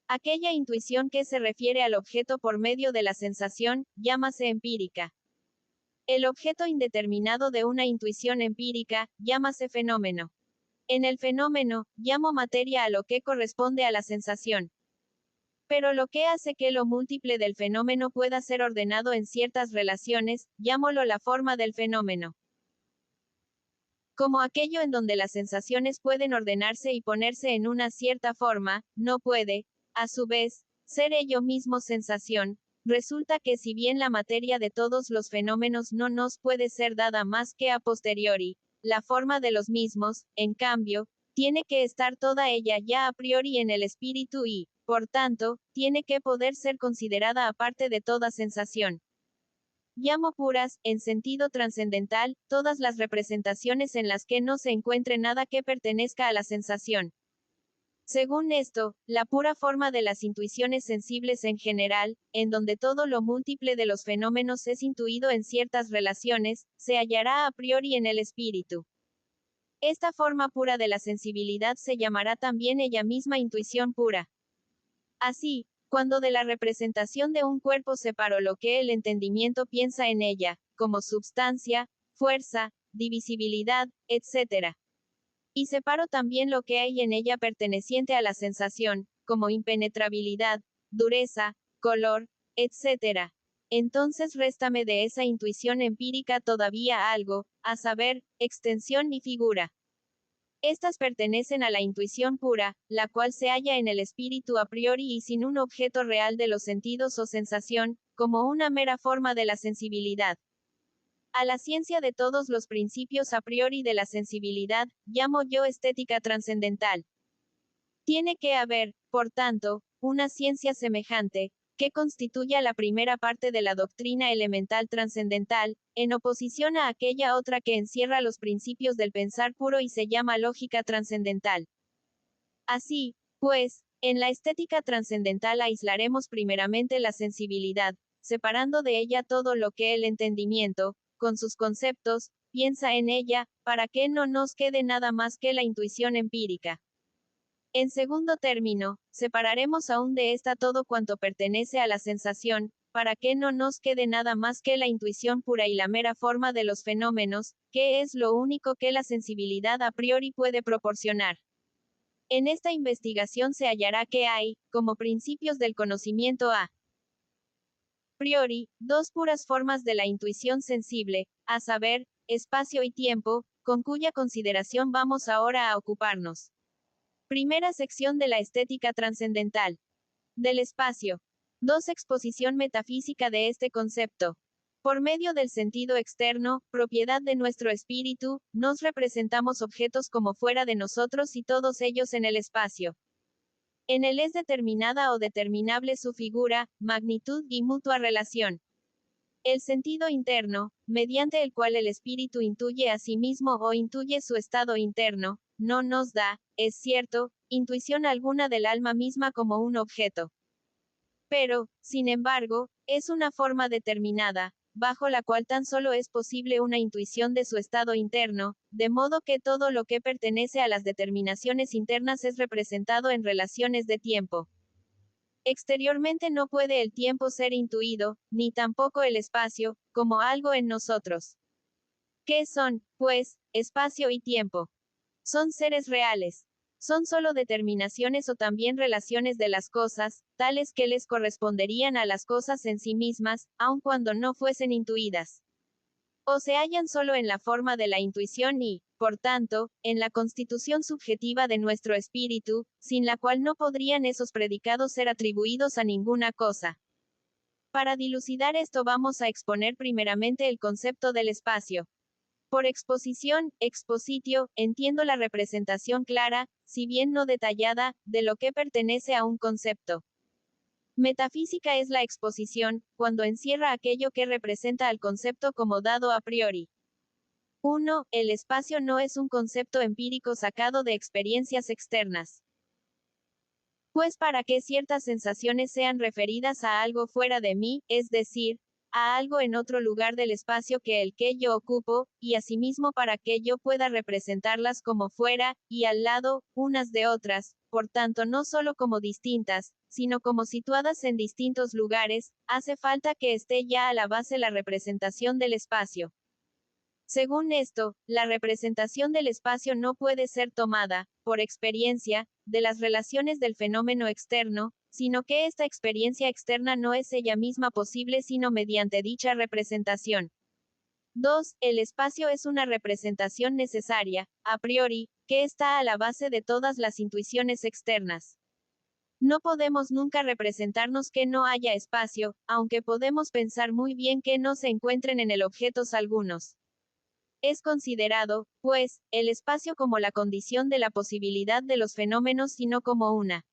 Aquella intuición que se refiere al objeto por medio de la sensación, llámase empírica. El objeto indeterminado de una intuición empírica, llámase fenómeno. En el fenómeno, llamo materia a lo que corresponde a la sensación. Pero lo que hace que lo múltiple del fenómeno pueda ser ordenado en ciertas relaciones, llámolo la forma del fenómeno. Como aquello en donde las sensaciones pueden ordenarse y ponerse en una cierta forma, no puede, a su vez, ser ello mismo sensación. Resulta que si bien la materia de todos los fenómenos no nos puede ser dada más que a posteriori, la forma de los mismos, en cambio, tiene que estar toda ella ya a priori en el espíritu y, por tanto, tiene que poder ser considerada aparte de toda sensación. Llamo puras, en sentido trascendental, todas las representaciones en las que no se encuentre nada que pertenezca a la sensación. Según esto, la pura forma de las intuiciones sensibles en general, en donde todo lo múltiple de los fenómenos es intuido en ciertas relaciones, se hallará a priori en el espíritu. Esta forma pura de la sensibilidad se llamará también ella misma intuición pura. Así, cuando de la representación de un cuerpo separo lo que el entendimiento piensa en ella, como substancia, fuerza, divisibilidad, etc. Y separo también lo que hay en ella perteneciente a la sensación, como impenetrabilidad, dureza, color, etc. Entonces réstame de esa intuición empírica todavía algo, a saber, extensión y figura. Estas pertenecen a la intuición pura, la cual se halla en el espíritu a priori y sin un objeto real de los sentidos o sensación, como una mera forma de la sensibilidad. A la ciencia de todos los principios a priori de la sensibilidad, llamo yo estética trascendental. Tiene que haber, por tanto, una ciencia semejante, que constituya la primera parte de la doctrina elemental trascendental, en oposición a aquella otra que encierra los principios del pensar puro y se llama lógica trascendental. Así, pues, en la estética trascendental aislaremos primeramente la sensibilidad, separando de ella todo lo que el entendimiento, con sus conceptos, piensa en ella, para que no nos quede nada más que la intuición empírica. En segundo término, separaremos aún de esta todo cuanto pertenece a la sensación, para que no nos quede nada más que la intuición pura y la mera forma de los fenómenos, que es lo único que la sensibilidad a priori puede proporcionar. En esta investigación se hallará que hay, como principios del conocimiento a priori, dos puras formas de la intuición sensible, a saber, espacio y tiempo, con cuya consideración vamos ahora a ocuparnos. Primera sección de la estética trascendental. Del espacio. 2. Exposición metafísica de este concepto. Por medio del sentido externo, propiedad de nuestro espíritu, nos representamos objetos como fuera de nosotros y todos ellos en el espacio. En él es determinada o determinable su figura, magnitud y mutua relación. El sentido interno, mediante el cual el espíritu intuye a sí mismo o intuye su estado interno, no nos da, es cierto, intuición alguna del alma misma como un objeto. Pero, sin embargo, es una forma determinada, bajo la cual tan solo es posible una intuición de su estado interno, de modo que todo lo que pertenece a las determinaciones internas es representado en relaciones de tiempo. Exteriormente no puede el tiempo ser intuido, ni tampoco el espacio, como algo en nosotros. ¿Qué son, pues, espacio y tiempo? Son seres reales. Son solo determinaciones o también relaciones de las cosas, tales que les corresponderían a las cosas en sí mismas, aun cuando no fuesen intuidas. O se hallan solo en la forma de la intuición y, por tanto, en la constitución subjetiva de nuestro espíritu, sin la cual no podrían esos predicados ser atribuidos a ninguna cosa. Para dilucidar esto vamos a exponer primeramente el concepto del espacio. Por exposición, expositio, entiendo la representación clara, si bien no detallada, de lo que pertenece a un concepto. Metafísica es la exposición, cuando encierra aquello que representa al concepto como dado a priori. 1. El espacio no es un concepto empírico sacado de experiencias externas. Pues para que ciertas sensaciones sean referidas a algo fuera de mí, es decir, a algo en otro lugar del espacio que el que yo ocupo, y asimismo para que yo pueda representarlas como fuera, y al lado, unas de otras, por tanto no solo como distintas, sino como situadas en distintos lugares, hace falta que esté ya a la base la representación del espacio. Según esto, la representación del espacio no puede ser tomada, por experiencia, de las relaciones del fenómeno externo, sino que esta experiencia externa no es ella misma posible sino mediante dicha representación. 2. El espacio es una representación necesaria, a priori, que está a la base de todas las intuiciones externas. No podemos nunca representarnos que no haya espacio, aunque podemos pensar muy bien que no se encuentren en él objetos algunos. Es considerado, pues, el espacio como la condición de la posibilidad de los fenómenos sino como una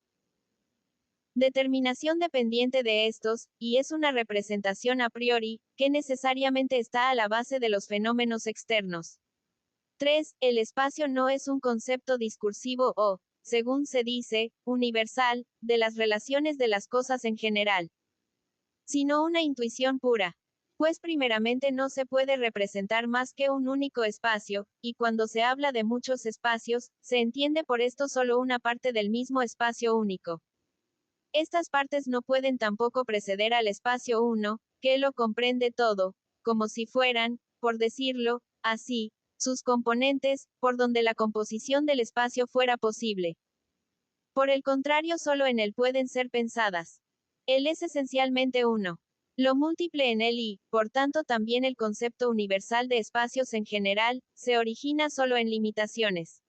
determinación dependiente de estos, y es una representación a priori, que necesariamente está a la base de los fenómenos externos. 3. El espacio no es un concepto discursivo o, según se dice, universal, de las relaciones de las cosas en general, sino una intuición pura. Pues primeramente no se puede representar más que un único espacio, y cuando se habla de muchos espacios, se entiende por esto solo una parte del mismo espacio único. Estas partes no pueden tampoco preceder al espacio uno, que lo comprende todo, como si fueran, por decirlo así, sus componentes, por donde la composición del espacio fuera posible. Por el contrario, solo en él pueden ser pensadas. Él es esencialmente uno. Lo múltiple en él y, por tanto también el concepto universal de espacios en general, se origina solo en limitaciones.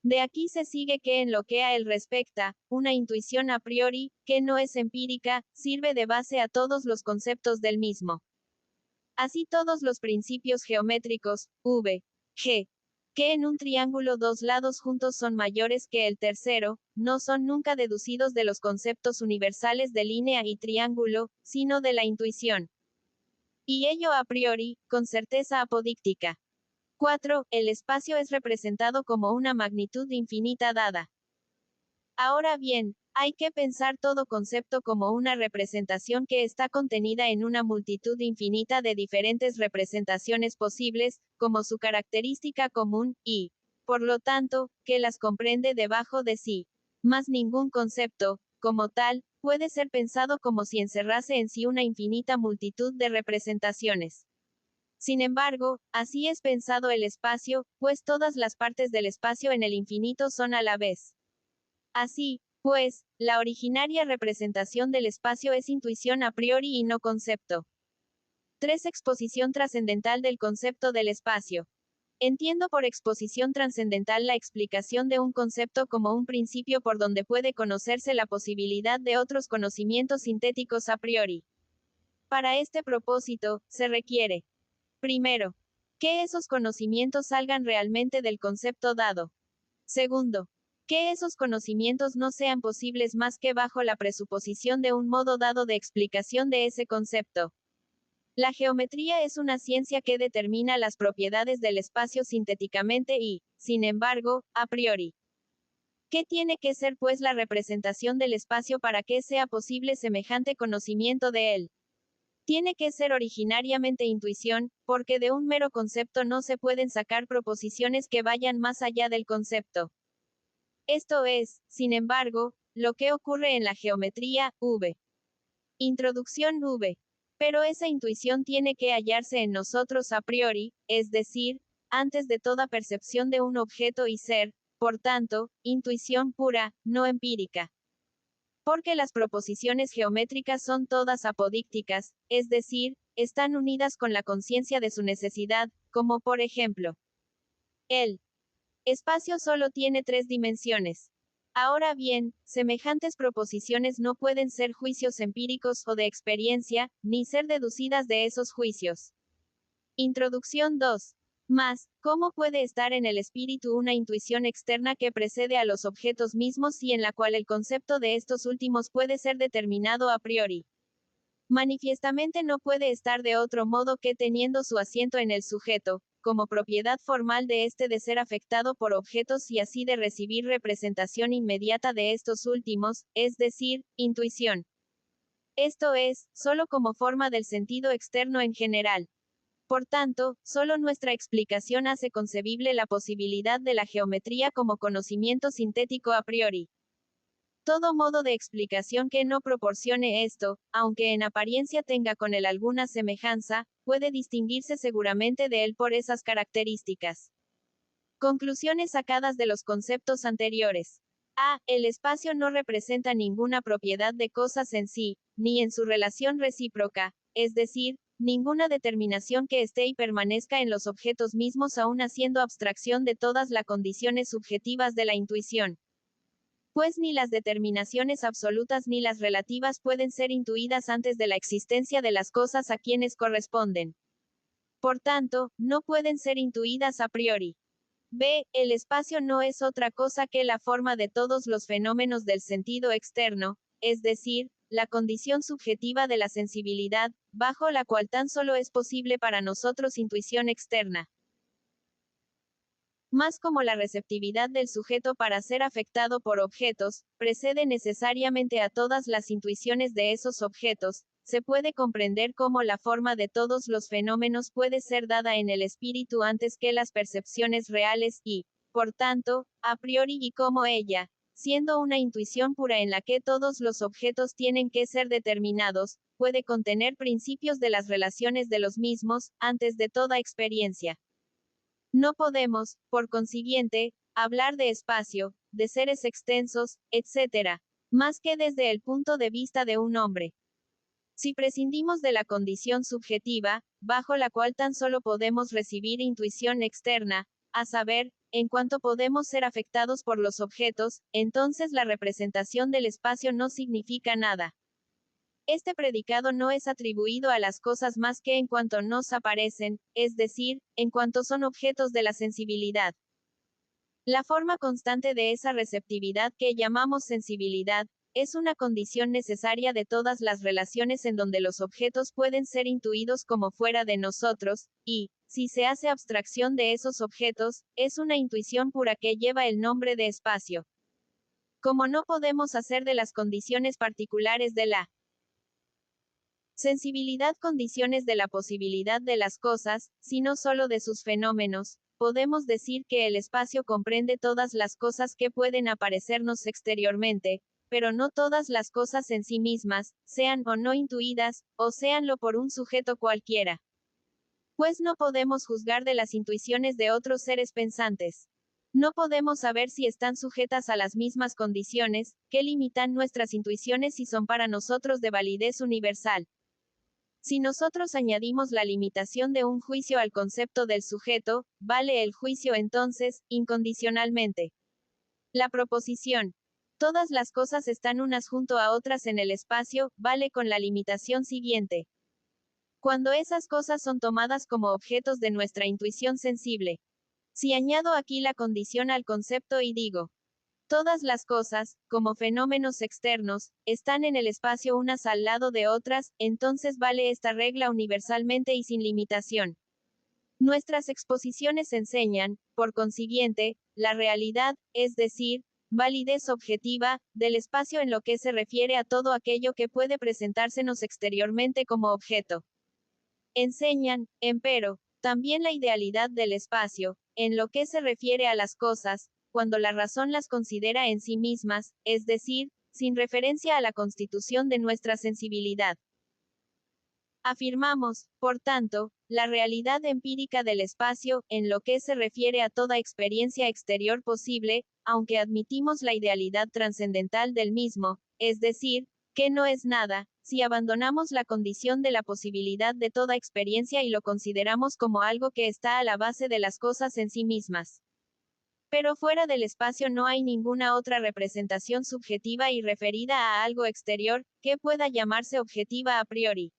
De aquí se sigue que en lo que a él respecta, una intuición a priori, que no es empírica, sirve de base a todos los conceptos del mismo. Así todos los principios geométricos, v, g, que en un triángulo dos lados juntos son mayores que el tercero, no son nunca deducidos de los conceptos universales de línea y triángulo, sino de la intuición. Y ello a priori, con certeza apodíctica. 4. El espacio es representado como una magnitud infinita dada. Ahora bien, hay que pensar todo concepto como una representación que está contenida en una multitud infinita de diferentes representaciones posibles, como su característica común, y, por lo tanto, que las comprende debajo de sí. Mas ningún concepto, como tal, puede ser pensado como si encerrase en sí una infinita multitud de representaciones. Sin embargo, así es pensado el espacio, pues todas las partes del espacio en el infinito son a la vez. Así, Pues, la originaria representación del espacio es intuición a priori y no concepto. 3. Exposición trascendental del concepto del espacio. Entiendo por exposición trascendental la explicación de un concepto como un principio por donde puede conocerse la posibilidad de otros conocimientos sintéticos a priori. Para este propósito, se requiere, primero, que esos conocimientos salgan realmente del concepto dado. Segundo, que esos conocimientos no sean posibles más que bajo la presuposición de un modo dado de explicación de ese concepto. La geometría es una ciencia que determina las propiedades del espacio sintéticamente y, sin embargo, a priori. ¿Qué tiene que ser pues la representación del espacio para que sea posible semejante conocimiento de él? Tiene que ser originariamente intuición, porque de un mero concepto no se pueden sacar proposiciones que vayan más allá del concepto. Esto es, sin embargo, lo que ocurre en la geometría, V. Introducción V. Pero esa intuición tiene que hallarse en nosotros a priori, es decir, antes de toda percepción de un objeto y ser, por tanto, intuición pura, no empírica. Porque las proposiciones geométricas son todas apodícticas, es decir, están unidas con la conciencia de su necesidad, como por ejemplo, el espacio solo tiene 3 dimensiones. Ahora bien, semejantes proposiciones no pueden ser juicios empíricos o de experiencia, ni ser deducidas de esos juicios. Introducción 2. Más, ¿cómo puede estar en el espíritu una intuición externa que precede a los objetos mismos y en la cual el concepto de estos últimos puede ser determinado a priori? Manifiestamente no puede estar de otro modo que teniendo su asiento en el sujeto, como propiedad formal de éste de ser afectado por objetos y así de recibir representación inmediata de estos últimos, es decir, intuición. Esto es, solo como forma del sentido externo en general. Por tanto, solo nuestra explicación hace concebible la posibilidad de la geometría como conocimiento sintético a priori. Todo modo de explicación que no proporcione esto, aunque en apariencia tenga con él alguna semejanza, puede distinguirse seguramente de él por esas características. Conclusiones sacadas de los conceptos anteriores. A. El espacio no representa ninguna propiedad de cosas en sí, ni en su relación recíproca, es decir, ninguna determinación que esté y permanezca en los objetos mismos aun haciendo abstracción de todas las condiciones subjetivas de la intuición. Pues ni las determinaciones absolutas ni las relativas pueden ser intuidas antes de la existencia de las cosas a quienes corresponden. Por tanto, no pueden ser intuidas a priori. B. El espacio no es otra cosa que la forma de todos los fenómenos del sentido externo, es decir, la condición subjetiva de la sensibilidad, bajo la cual tan solo es posible para nosotros intuición externa. Más como la receptividad del sujeto para ser afectado por objetos, precede necesariamente a todas las intuiciones de esos objetos, se puede comprender cómo la forma de todos los fenómenos puede ser dada en el espíritu antes que las percepciones reales y, por tanto, a priori y como ella, siendo una intuición pura en la que todos los objetos tienen que ser determinados, puede contener principios de las relaciones de los mismos, antes de toda experiencia. No podemos, por consiguiente, hablar de espacio, de seres extensos, etc., más que desde el punto de vista de un hombre. Si prescindimos de la condición subjetiva, bajo la cual tan solo podemos recibir intuición externa, a saber, en cuanto podemos ser afectados por los objetos, entonces la representación del espacio no significa nada. Este predicado no es atribuido a las cosas más que en cuanto nos aparecen, es decir, en cuanto son objetos de la sensibilidad. La forma constante de esa receptividad que llamamos sensibilidad, es una condición necesaria de todas las relaciones en donde los objetos pueden ser intuidos como fuera de nosotros, y, si se hace abstracción de esos objetos, es una intuición pura que lleva el nombre de espacio. Como no podemos hacer de las condiciones particulares de la sensibilidad condiciones de la posibilidad de las cosas, sino solo de sus fenómenos, podemos decir que el espacio comprende todas las cosas que pueden aparecernos exteriormente, pero no todas las cosas en sí mismas, sean o no intuidas, o seanlo por un sujeto cualquiera. Pues no podemos juzgar de las intuiciones de otros seres pensantes. No podemos saber si están sujetas a las mismas condiciones, que limitan nuestras intuiciones y son para nosotros de validez universal. Si nosotros añadimos la limitación de un juicio al concepto del sujeto, vale el juicio entonces, incondicionalmente. La proposición, todas las cosas están unas junto a otras en el espacio, vale con la limitación siguiente. Cuando esas cosas son tomadas como objetos de nuestra intuición sensible. Si añado aquí la condición al concepto y digo, todas las cosas, como fenómenos externos, están en el espacio unas al lado de otras, entonces vale esta regla universalmente y sin limitación. Nuestras exposiciones enseñan, por consiguiente, la realidad, es decir, validez objetiva, del espacio en lo que se refiere a todo aquello que puede presentársenos exteriormente como objeto. Enseñan, empero, también la idealidad del espacio, en lo que se refiere a las cosas, cuando la razón las considera en sí mismas, es decir, sin referencia a la constitución de nuestra sensibilidad. Afirmamos, por tanto, la realidad empírica del espacio, en lo que se refiere a toda experiencia exterior posible, aunque admitimos la idealidad trascendental del mismo, es decir, que no es nada, si abandonamos la condición de la posibilidad de toda experiencia y lo consideramos como algo que está a la base de las cosas en sí mismas. Pero fuera del espacio no hay ninguna otra representación subjetiva y referida a algo exterior, que pueda llamarse objetiva a priori.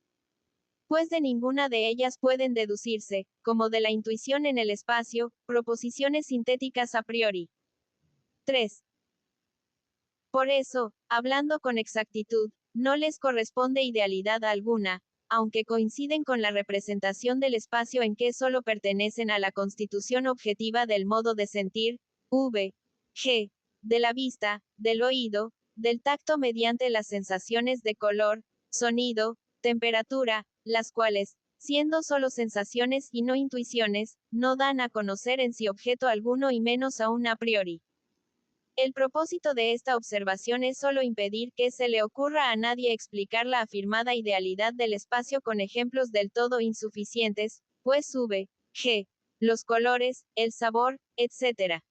Pues de ninguna de ellas pueden deducirse, como de la intuición en el espacio, proposiciones sintéticas a priori. 3. Por eso, hablando con exactitud, no les corresponde idealidad alguna, aunque coinciden con la representación del espacio en que solo pertenecen a la constitución objetiva del modo de sentir, g, de la vista, del oído, del tacto mediante las sensaciones de color, sonido, temperatura, las cuales, siendo solo sensaciones y no intuiciones, no dan a conocer en sí objeto alguno y menos aún a priori. El propósito de esta observación es solo impedir que se le ocurra a nadie explicar la afirmada idealidad del espacio con ejemplos del todo insuficientes, pues g, los colores, el sabor, etc.